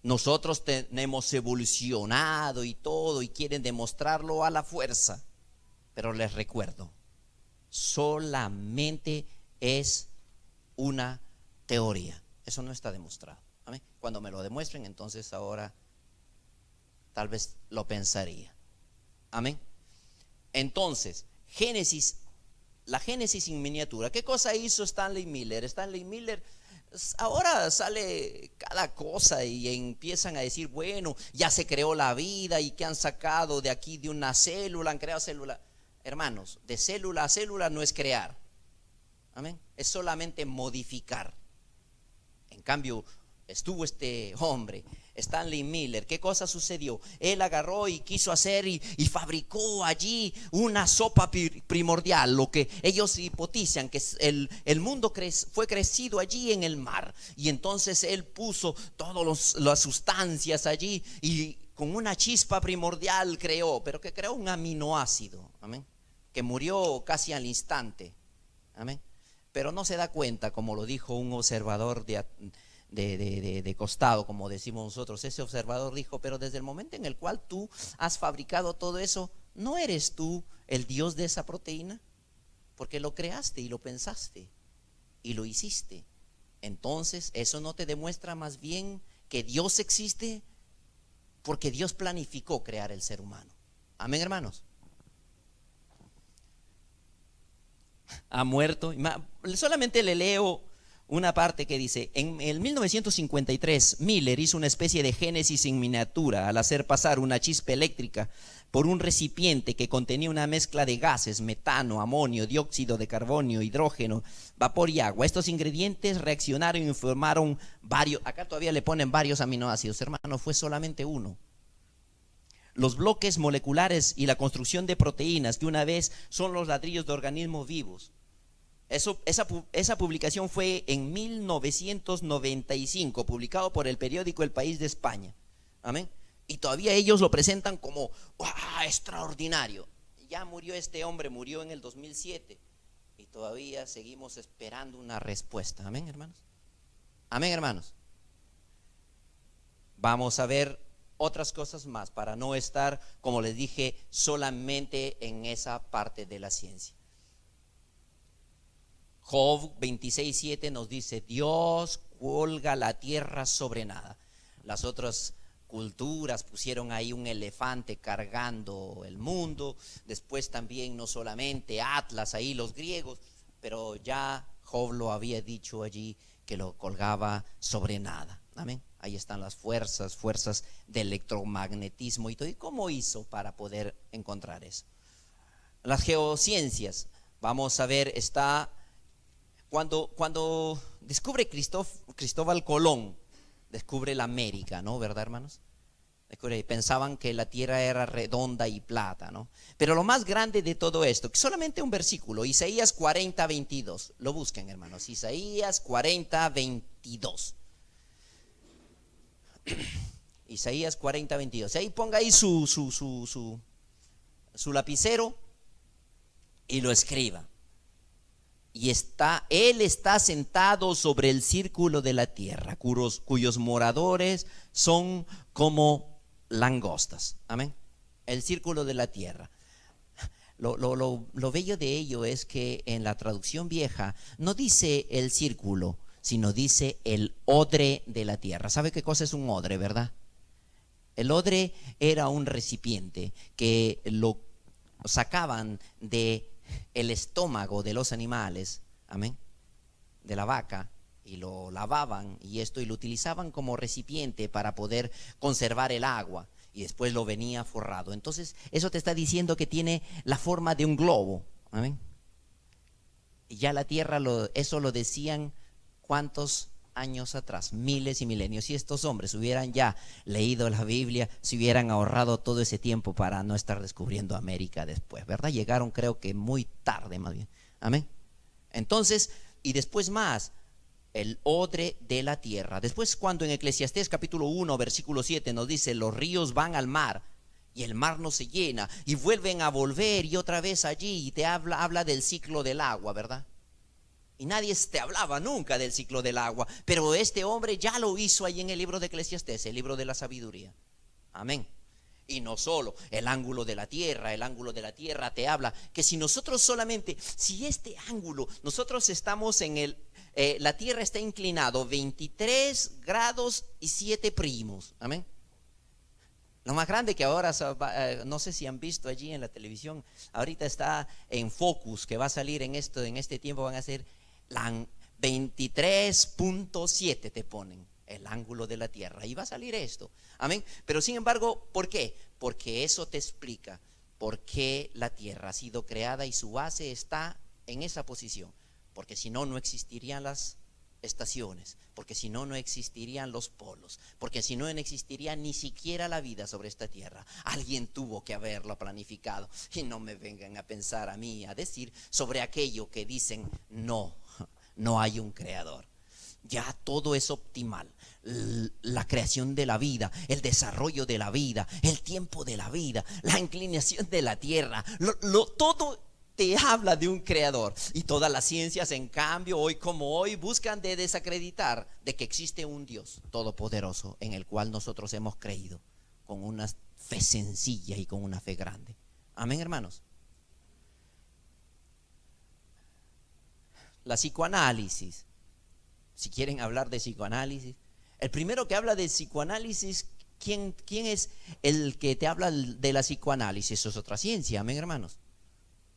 nosotros tenemos evolucionado y todo, y quieren demostrarlo a la fuerza. Pero les recuerdo, solamente es una teoría. Eso no está demostrado. ¿Amén? Cuando me lo demuestren, entonces ahora tal vez lo pensaría. Amén. Entonces, la Génesis en miniatura. ¿Qué cosa hizo Stanley Miller? Stanley Miller, ahora sale cada cosa y empiezan a decir: bueno, ya se creó la vida, y que han sacado de aquí de una célula, han creado célula. Hermanos, de célula a célula no es crear. Amén. Es solamente modificar. En cambio, estuvo este hombre, Stanley Miller. ¿Qué cosa sucedió? Él agarró y quiso hacer y fabricó allí una sopa primordial. Lo que ellos hipotizan que el mundo fue crecido allí en el mar. Y entonces él puso todas las sustancias allí y con una chispa primordial creó. Pero que creó un aminoácido. Amén. Que murió casi al instante. Amén. Pero no se da cuenta, como lo dijo un observador de costado, como decimos nosotros. Ese observador dijo: pero desde el momento en el cual tú has fabricado todo eso, ¿no eres tú el Dios de esa proteína? Porque lo creaste y lo pensaste y lo hiciste. Entonces, ¿eso no te demuestra más bien que Dios existe? Porque Dios planificó crear el ser humano. Amén, hermanos. Ha muerto. Solamente le leo una parte que dice: en el 1953 Miller hizo una especie de génesis en miniatura al hacer pasar una chispa eléctrica por un recipiente que contenía una mezcla de gases: metano, amonio, dióxido de carbono, hidrógeno, vapor y agua. Estos ingredientes reaccionaron y formaron varios, acá todavía le ponen varios aminoácidos, hermano, fue solamente uno. Los bloques moleculares y la construcción de proteínas, que una vez son los ladrillos de organismos vivos. Esa publicación fue en 1995, publicado por el periódico El País de España. Amén. Y todavía ellos lo presentan como extraordinario. Ya murió este hombre, murió en el 2007, y todavía seguimos esperando una respuesta. Amén, hermanos. Amén, hermanos. Vamos a ver otras cosas más para no estar, como les dije, solamente en esa parte de la ciencia. Job 26:7 nos dice: Dios colga la tierra sobre nada. Las otras culturas pusieron ahí un elefante cargando el mundo. Después también, no solamente Atlas, ahí los griegos, pero ya Job lo había dicho allí, que lo colgaba sobre nada. Amén. Ahí están las fuerzas de electromagnetismo y todo. ¿Y cómo hizo para poder encontrar eso? Las geociencias, vamos a ver, está cuando descubre Cristóbal Colón, descubre la América, ¿no? ¿Verdad, hermanos? Pensaban que la tierra era redonda y plata, ¿no? Pero lo más grande de todo esto, que solamente un versículo, Isaías 40:22, lo busquen, hermanos, Isaías 40:22. Isaías 40:22. Ahí ponga ahí su lapicero y lo escriba. Y él está sentado sobre el círculo de la tierra, cuyos moradores son como langostas. Amén. el círculo de la tierra. Lo bello de ello es que en la traducción vieja no dice el círculo, sino dice el odre de la tierra. ¿Sabe qué cosa es un odre, verdad? El odre era un recipiente que lo sacaban de el estómago de los animales, amén, de la vaca, y lo lavaban y lo utilizaban como recipiente para poder conservar el agua, y después lo venía forrado. Entonces eso te está diciendo que tiene la forma de un globo, amén. Y ya la tierra eso lo decían ¿cuántos años atrás? Miles y milenios. Si estos hombres hubieran ya leído la Biblia, se hubieran ahorrado todo ese tiempo para no estar descubriendo América después, ¿verdad? Llegaron, creo que muy tarde más bien, amén. Entonces, y después más, el odre de la tierra. Después, cuando en Eclesiastés capítulo 1 versículo 7 nos dice: los ríos van al mar y el mar no se llena, y vuelven a volver y otra vez allí, y te habla del ciclo del agua, ¿verdad? Y nadie te hablaba nunca del ciclo del agua, pero este hombre ya lo hizo ahí en el libro de Eclesiastés, el libro de la sabiduría, amén. Y no solo el ángulo de la tierra te habla que si nosotros solamente, si este ángulo, nosotros estamos en la tierra está inclinado 23 grados y 7 primos, amén. Lo más grande que ahora, no sé si han visto allí en la televisión, ahorita está en Focus, que va a salir en este tiempo, van a ser 23.7 te ponen el ángulo de la tierra, y va a salir esto, amén. Pero sin embargo, ¿por qué? Porque eso te explica por qué la tierra ha sido creada y su base está en esa posición. Porque si no, no existirían las estaciones, porque si no, no existirían los polos, porque si no, no existiría ni siquiera la vida sobre esta tierra. Alguien tuvo que haberlo planificado. Y no me vengan a pensar a mí, a decir sobre aquello que dicen no hay un creador. Ya todo es optimal. La creación de la vida, el desarrollo de la vida, el tiempo de la vida, la inclinación de la tierra, todo te habla de un creador. Y todas las ciencias, en cambio, hoy como hoy, buscan de desacreditar de que existe un Dios todopoderoso en el cual nosotros hemos creído con una fe sencilla y con una fe grande, amén, hermanos. La psicoanálisis, si quieren hablar de psicoanálisis, el primero que habla de psicoanálisis, ¿quién es el que te habla de la psicoanálisis? Eso es otra ciencia, amén, hermanos,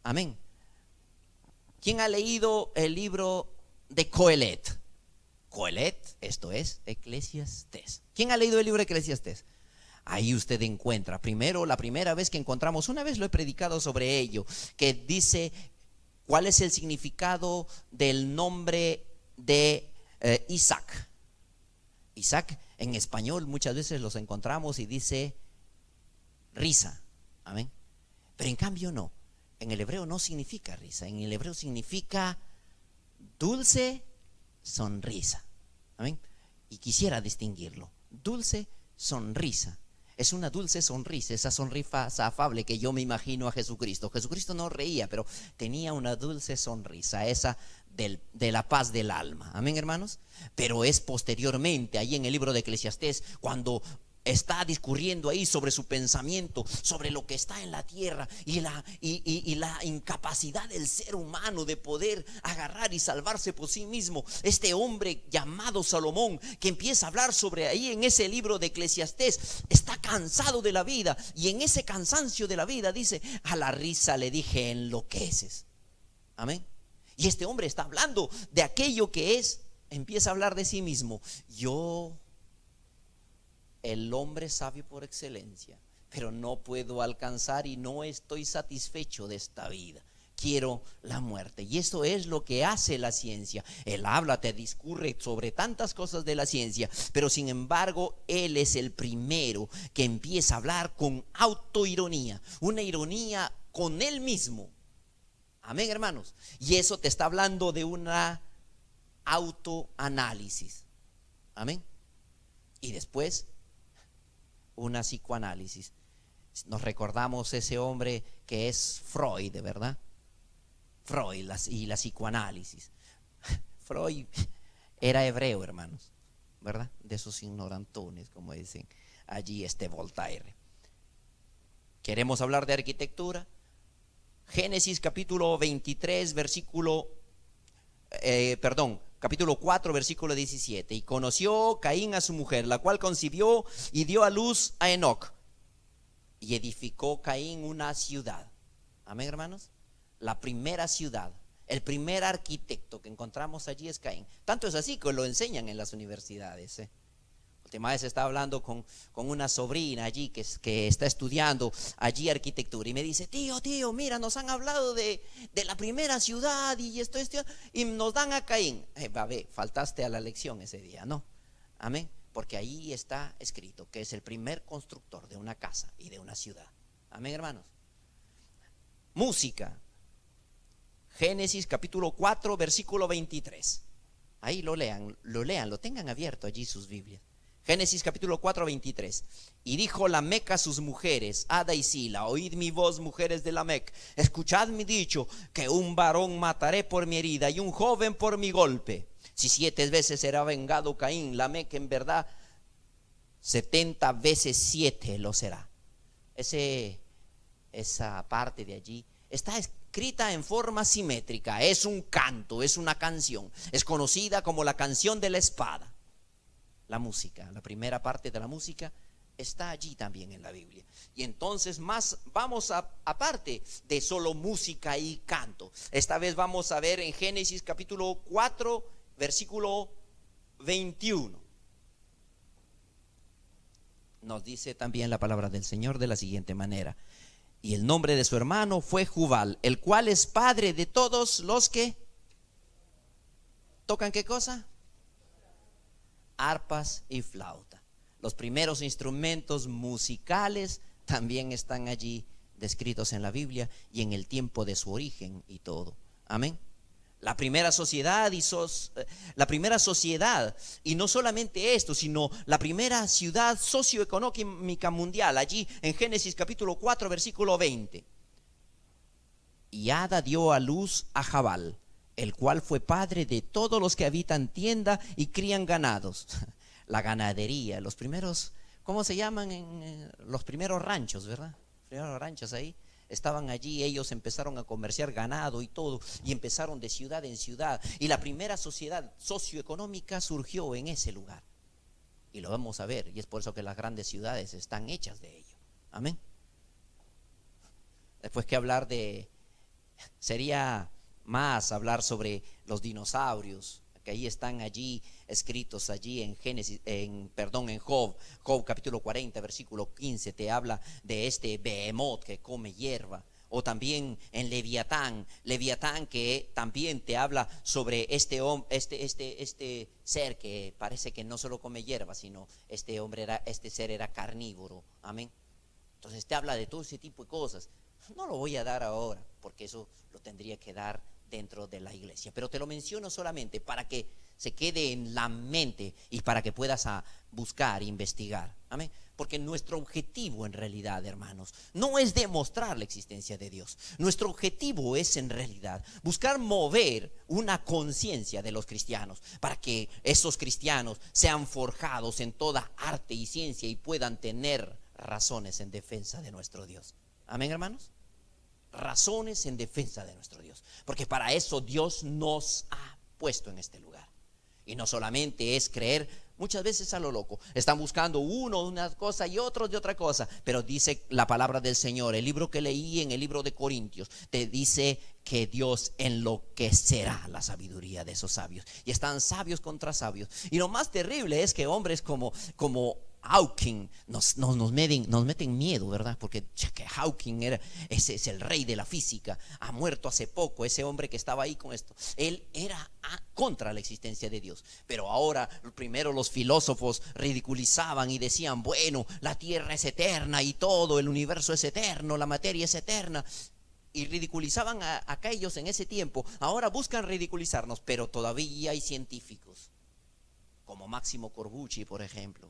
amén. ¿Quién ha leído el libro de Coelet? Coelet, esto es Eclesiastés. ¿Quién ha leído el libro de Eclesiastés? Ahí usted encuentra, primero, la primera vez que encontramos, una vez lo he predicado sobre ello, que dice cuál es el significado del nombre de Isaac. Isaac en español muchas veces los encontramos y dice risa, amén. Pero en cambio no, en el hebreo no significa risa, en el hebreo significa dulce sonrisa, amén. Y quisiera distinguirlo, dulce sonrisa. Es una dulce sonrisa, esa sonrisa afable que yo me imagino a Jesucristo. Jesucristo no reía, pero tenía una dulce sonrisa, esa de la paz del alma, amén, hermanos. Pero es posteriormente, ahí en el libro de Eclesiastés, cuando está discurriendo ahí sobre su pensamiento, sobre lo que está en la tierra y la incapacidad del ser humano de poder agarrar y salvarse por sí mismo. Este hombre llamado Salomón, que empieza a hablar sobre ahí en ese libro de Eclesiastés, está cansado de la vida, y en ese cansancio de la vida dice: a la risa le dije enloqueces, amén. Y este hombre está hablando de aquello que empieza a hablar de sí mismo. Yo, el hombre sabio por excelencia, pero no puedo alcanzar y no estoy satisfecho de esta vida. Quiero la muerte. Y esto es lo que hace la ciencia. Él habla, te discurre sobre tantas cosas de la ciencia, pero sin embargo él es el primero que empieza a hablar con autoironía, una ironía con él mismo, amén, hermanos. Y eso te está hablando de una autoanálisis, amén. Y después una psicoanálisis. Nos recordamos ese hombre que es Freud, ¿verdad? Freud y la psicoanálisis. Freud era hebreo, hermanos, ¿verdad? De esos ignorantones, como dicen allí Voltaire. ¿Queremos hablar de arquitectura? Génesis capítulo 23, capítulo 4, versículo 17. Y conoció Caín a su mujer, la cual concibió y dio a luz a Enoc. Y edificó Caín una ciudad. Amén, hermanos. La primera ciudad, el primer arquitecto que encontramos allí es Caín. Tanto es así que lo enseñan en las universidades. La última vez estaba hablando con una sobrina allí que está estudiando allí arquitectura. Y me dice, tío, mira, nos han hablado de la primera ciudad y estoy estudiando. Y nos dan a Caín. Faltaste a la lección ese día, ¿no? Amén. Porque ahí está escrito que es el primer constructor de una casa y de una ciudad. Amén, hermanos. Música. Génesis capítulo 4, versículo 23. Ahí lo lean, lo tengan abierto allí sus Biblias. Génesis capítulo 4, 23. Y dijo Lamec a sus mujeres, Ada y Sila: oíd mi voz, mujeres de Lamec, escuchad mi dicho, que un varón mataré por mi herida y un joven por mi golpe. Si 7 veces será vengado Caín, Lamec en verdad 70 veces 7 lo será. Esa parte de allí está escrita en forma simétrica. Es un canto, es una canción. Es conocida como la canción de la espada. La música, la primera parte de la música está allí también en la Biblia. Y entonces vamos aparte de solo música y canto. Esta vez vamos a ver en Génesis capítulo 4, versículo 21. Nos dice también la palabra del Señor de la siguiente manera: y el nombre de su hermano fue Jubal, el cual es padre de todos los que tocan, ¿qué cosa? Arpas y flauta. Los primeros instrumentos musicales también están allí descritos en la Biblia y en el tiempo de su origen y todo. Amén. La primera sociedad y no solamente esto, sino la primera ciudad socioeconómica mundial, allí en Génesis capítulo 4, versículo 20. Y Ada dio a luz a Jabal, el cual fue padre de todos los que habitan tienda y crían ganados. La ganadería, los primeros, ¿cómo se llaman? Los primeros ranchos, ¿verdad? Los primeros ranchos ahí. Estaban allí, ellos empezaron a comerciar ganado y todo, y empezaron de ciudad en ciudad. Y la primera sociedad socioeconómica surgió en ese lugar. Y lo vamos a ver, y es por eso que las grandes ciudades están hechas de ello. Amén. Después que hablar sería más hablar sobre los dinosaurios, que ahí están allí escritos allí en Job capítulo 40 versículo 15 te habla de este Behemoth que come hierba. O también en Leviatán que también te habla sobre este ser que parece que no solo come hierba, sino este ser era carnívoro. Amén. Entonces te habla de todo ese tipo de cosas. No lo voy a dar ahora, porque eso lo tendría que dar dentro de la iglesia, pero te lo menciono solamente para que se quede en la mente y para que puedas buscar, investigar. Amén. Porque nuestro objetivo en realidad, hermanos, no es demostrar la existencia de Dios. Nuestro objetivo es en realidad buscar mover una conciencia de los cristianos, para que esos cristianos sean forjados en toda arte y ciencia y puedan tener razones en defensa de nuestro Dios. Amén, hermanos. Razones en defensa de nuestro Dios, porque para eso Dios nos ha puesto en este lugar. Y no solamente es creer muchas veces a lo loco. Están buscando uno de una cosa y otros de otra cosa, pero dice la palabra del Señor, el libro que leí en el libro de Corintios, te dice que Dios enloquecerá la sabiduría de esos sabios, y están sabios contra sabios. Y lo más terrible es que hombres como Hawking nos meten miedo, ¿verdad? Porque que Hawking ese es el rey de la física, ha muerto hace poco, ese hombre que estaba ahí con esto. Él era contra la existencia de Dios. Pero ahora primero los filósofos ridiculizaban y decían, bueno, la tierra es eterna y todo el universo es eterno, la materia es eterna. Y ridiculizaban a aquellos en ese tiempo. Ahora buscan ridiculizarnos, pero todavía hay científicos como Máximo Corbucci, por ejemplo,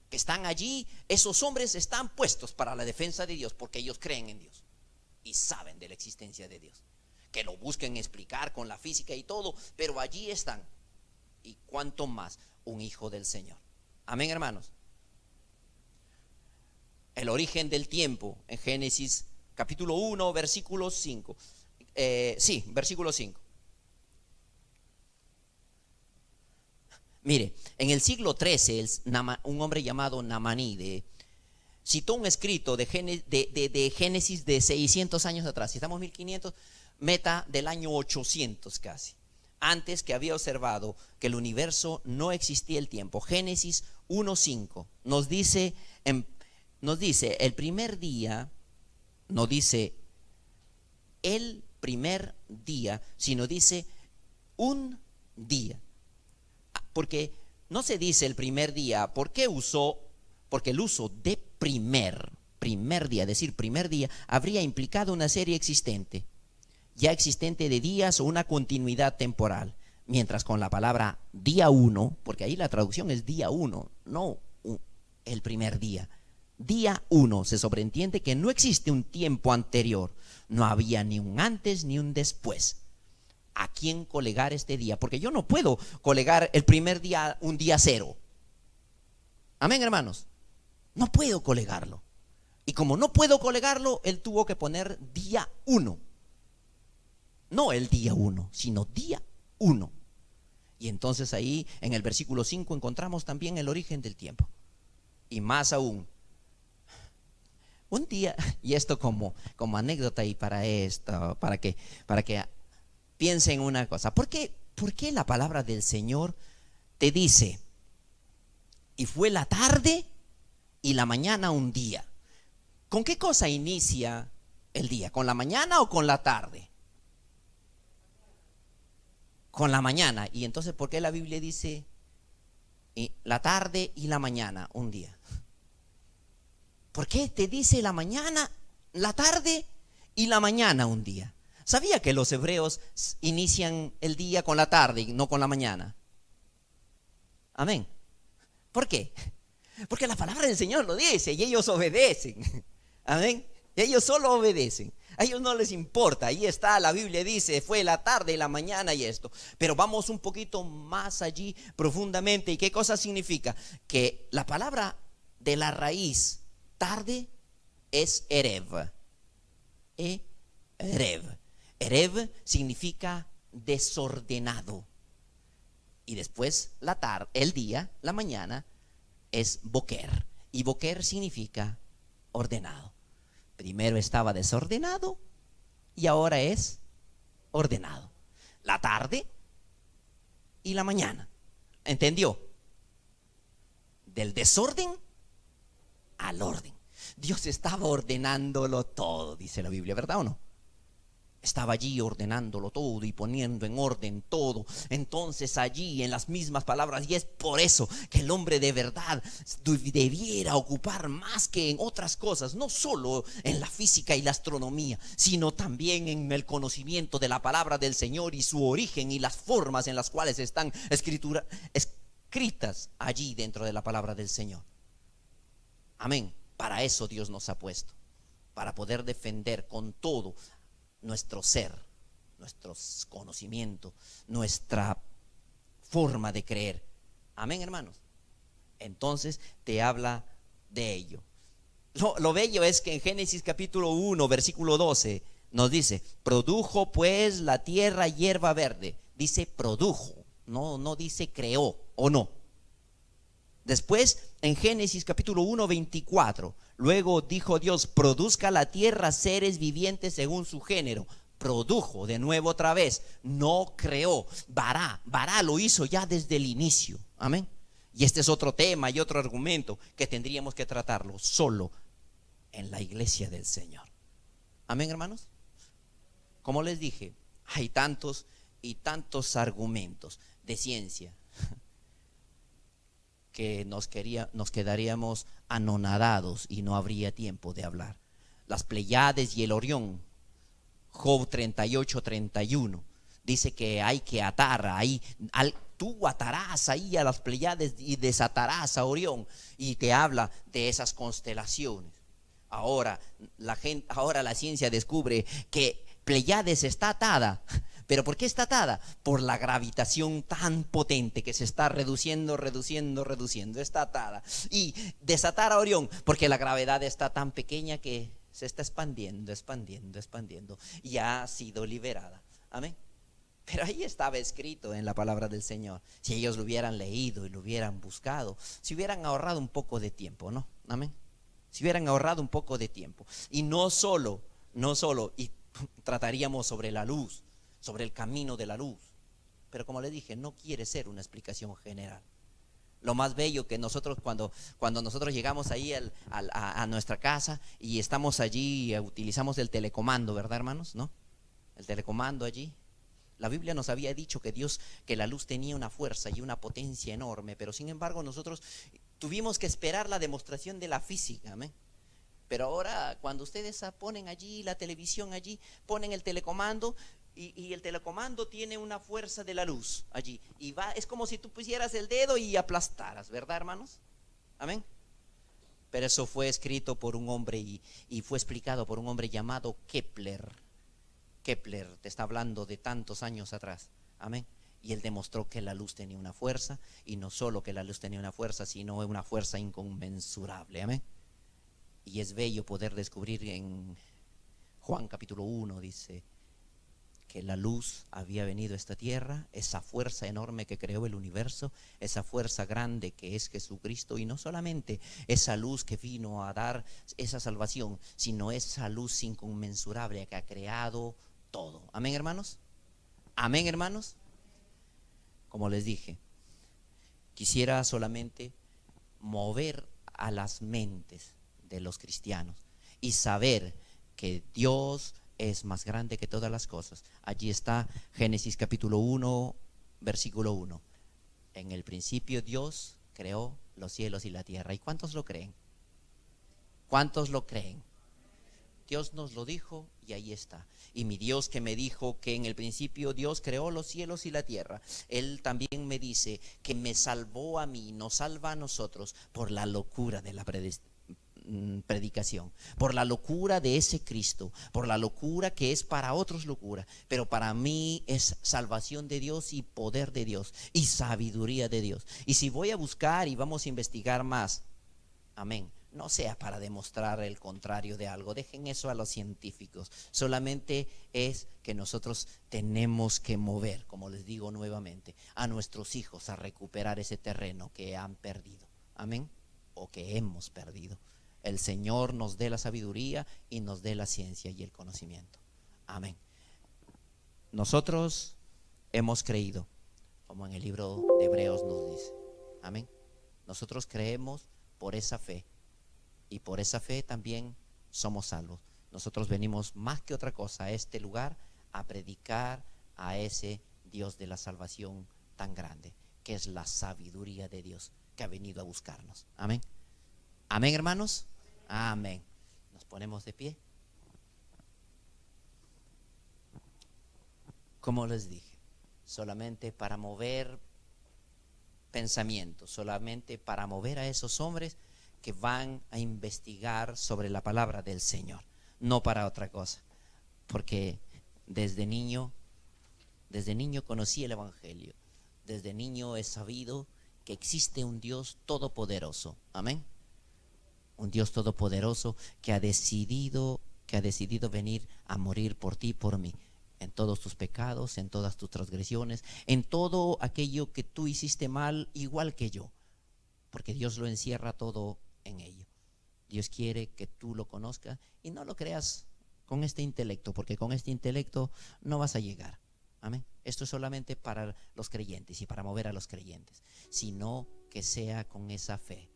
que están allí. Esos hombres están puestos para la defensa de Dios, porque ellos creen en Dios y saben de la existencia de Dios. Que lo busquen explicar con la física y todo, pero allí están. Y cuánto más un hijo del Señor. Amén, hermanos. el origen del tiempo en Génesis capítulo 1, versículo 5. Sí, versículo 5. Mire, en el siglo XIII, un hombre llamado Namanide citó un escrito de Génesis de 600 años atrás. Si estamos 1500, meta del año 800 casi. Antes, que había observado que el universo no existía el tiempo. Génesis 1:5 nos dice el primer día, no dice el primer día, sino dice un día. Porque no se dice el primer día. ¿Por qué usó? Porque el uso de primer día, decir primer día, habría implicado una serie existente, ya existente de días o una continuidad temporal. Mientras con la palabra día 1, porque ahí la traducción es día 1, no el primer día. Día 1 se sobreentiende que no existe un tiempo anterior, no había ni un antes ni un después. ¿A quién colegar este día? Porque yo no puedo colegar el primer día un día 0. Amén, hermanos. No puedo colegarlo. Y como no puedo colegarlo, él tuvo que poner día 1. No el día 1, sino día 1. Y entonces ahí en el versículo 5 encontramos también el origen del tiempo. Y más aún, un día, y esto como anécdota y para esto, para que piensen una cosa. ¿Por qué la palabra del Señor te dice, y fue la tarde y la mañana un día? ¿Con qué cosa inicia el día? ¿Con la mañana o con la tarde? Con la mañana. Y entonces, ¿por qué la Biblia dice la tarde y la mañana un día? ¿Por qué te dice la mañana, la tarde y la mañana un día? ¿Sabía que los hebreos inician el día con la tarde y no con la mañana? Amén. ¿Por qué? Porque la palabra del Señor lo dice y ellos obedecen. Amén. Y ellos solo obedecen. A ellos no les importa. Ahí está, la Biblia dice, fue la tarde y la mañana y esto. Pero vamos un poquito más allí profundamente. ¿Y qué cosa significa? Que la palabra de la raíz tarde es erev. Erev. Erev significa desordenado. Y después la tarde, el día, la mañana, es boker. Y boker significa ordenado. Primero estaba desordenado y ahora es ordenado. La tarde y la mañana. ¿Entendió? Del desorden al orden. Dios estaba ordenándolo todo, dice la Biblia, ¿verdad o no? Estaba allí ordenándolo todo y poniendo en orden todo. Entonces allí en las mismas palabras, y es por eso que el hombre de verdad debiera ocupar más que en otras cosas, no solo en la física y la astronomía, sino también en el conocimiento de la palabra del Señor y su origen y las formas en las cuales están escritas allí dentro de la palabra del Señor. Amén. Para eso Dios nos ha puesto, para poder defender con todo nuestro ser, nuestros conocimientos, nuestra forma de creer. Amén, hermanos. Entonces te habla de ello. Lo bello es que en Génesis capítulo 1 versículo 12 nos dice, produjo pues la tierra hierba verde. Dice produjo, no dice creó o no. Después en Génesis capítulo 1 24, luego dijo Dios, produzca la tierra seres vivientes según su género. Produjo de nuevo otra vez, no creó. Bará lo hizo ya desde el inicio. Amén. Y este es otro tema y otro argumento que tendríamos que tratarlo solo en la iglesia del Señor. Amén, hermanos. Como les dije, hay tantos y tantos argumentos de ciencia que nos quedaríamos anonadados y no habría tiempo de hablar. Las Pleiades y el Orión, Job 38:31, dice que hay que atar ahí, tú atarás ahí a las Pleiades y desatarás a Orión, y te habla de esas constelaciones. Ahora la ciencia descubre que Pleiades está atada, ¿Pero por qué está atada? Por la gravitación tan potente que se está reduciendo. Está atada. Y desatar a Orión, porque la gravedad está tan pequeña que se está expandiendo. Y ha sido liberada. Amén. Pero ahí estaba escrito en la palabra del Señor. Si ellos lo hubieran leído y lo hubieran buscado, se hubieran ahorrado un poco de tiempo, ¿no? Amén. Si hubieran ahorrado un poco de tiempo. Y no solo, y trataríamos sobre la luz, sobre el camino de la luz. Pero como le dije, no quiere ser una explicación general. Lo más bello que nosotros cuando nosotros llegamos ahí a nuestra casa y estamos allí, utilizamos el telecomando, ¿verdad, hermanos? ¿No? El telecomando allí. La Biblia nos había dicho que la luz tenía una fuerza y una potencia enorme, pero sin embargo nosotros tuvimos que esperar la demostración de la física, ¿amén? Pero ahora cuando ustedes ponen allí la televisión, allí ponen el telecomando y el telecomando tiene una fuerza de la luz allí y es como si tú pusieras el dedo y aplastaras, ¿verdad, hermanos? Amén. Pero eso fue escrito por un hombre y fue explicado por un hombre llamado Kepler. Kepler te está hablando de tantos años atrás, amén. Y él demostró que la luz tenía una fuerza, y no solo que la luz tenía una fuerza, sino una fuerza inconmensurable, amén. Y es bello poder descubrir en Juan capítulo 1, dice que la luz había venido a esta tierra, esa fuerza enorme que creó el universo, esa fuerza grande que es Jesucristo, y no solamente esa luz que vino a dar esa salvación, sino esa luz inconmensurable que ha creado todo. Amén, hermanos. Amén, hermanos. Como les dije, quisiera solamente mover a las mentes de los cristianos y saber que Dios es más grande que todas las cosas. Allí está Génesis capítulo 1, versículo 1. En el principio Dios creó los cielos y la tierra. ¿Y cuántos lo creen? ¿Cuántos lo creen? Dios nos lo dijo y ahí está. Y mi Dios que me dijo que en el principio Dios creó los cielos y la tierra, Él también me dice que me salvó a mí, nos salva a nosotros por la locura de la predicación, por la locura de ese Cristo, por la locura que es para otros locura, pero para mí es salvación de Dios y poder de Dios y sabiduría de Dios. Y si voy a buscar y vamos a investigar más, amén, no sea para demostrar el contrario de algo, dejen eso a los científicos, solamente es que nosotros tenemos que mover, como les digo nuevamente, a nuestros hijos a recuperar ese terreno que han perdido, amén, o que hemos perdido. El Señor nos dé la sabiduría y nos dé la ciencia y el conocimiento, amén. Nosotros hemos creído, como en el libro de Hebreos nos dice, amén. Nosotros creemos por esa fe, y por esa fe también somos salvos. Nosotros venimos más que otra cosa a este lugar a predicar a ese Dios de la salvación tan grande, que es la sabiduría de Dios que ha venido a buscarnos. Amén. Amén, hermanos. Amén. Nos ponemos de pie. Como les dije, solamente para mover pensamientos, solamente para mover a esos hombres que van a investigar sobre la palabra del Señor, no para otra cosa, porque desde niño conocí el Evangelio, desde niño he sabido que existe un Dios todopoderoso, amén, un Dios todopoderoso que ha decidido venir a morir por ti y por mí, en todos tus pecados, en todas tus transgresiones, en todo aquello que tú hiciste mal, igual que yo, porque Dios lo encierra todo en ello. Dios quiere que tú lo conozcas y no lo creas con este intelecto, porque con este intelecto no vas a llegar. Amén. Esto es solamente para los creyentes y para mover a los creyentes, sino que sea con esa fe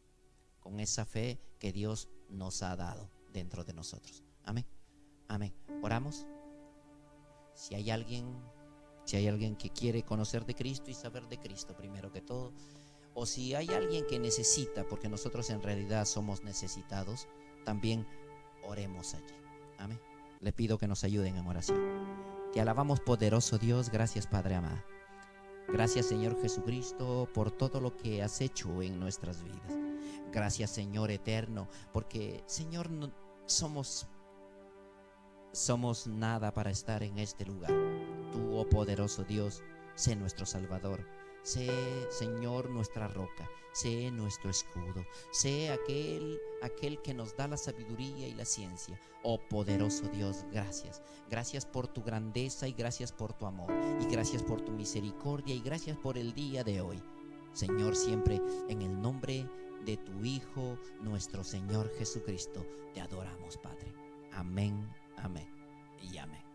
que Dios nos ha dado dentro de nosotros. Amén. Amén. Oramos. Si hay alguien que quiere conocer de Cristo y saber de Cristo primero que todo, o si hay alguien que necesita, porque nosotros en realidad somos necesitados, también oremos allí. Amén. Le pido que nos ayuden en oración. Te alabamos, poderoso Dios. Gracias, Padre amado. Gracias, Señor Jesucristo, por todo lo que has hecho en nuestras vidas. Gracias, Señor eterno, porque, Señor, no somos nada para estar en este lugar, Tú, oh poderoso Dios, sé nuestro Salvador. Sé, Señor, nuestra roca. Sé nuestro escudo. Sé aquel que nos da la sabiduría y la ciencia. Oh poderoso Dios, gracias. Gracias por tu grandeza y gracias por tu amor. Y gracias por tu misericordia y gracias por el día de hoy. Señor, siempre en el nombre de tu Hijo, nuestro Señor Jesucristo, te adoramos, Padre. Amén, amén y amén.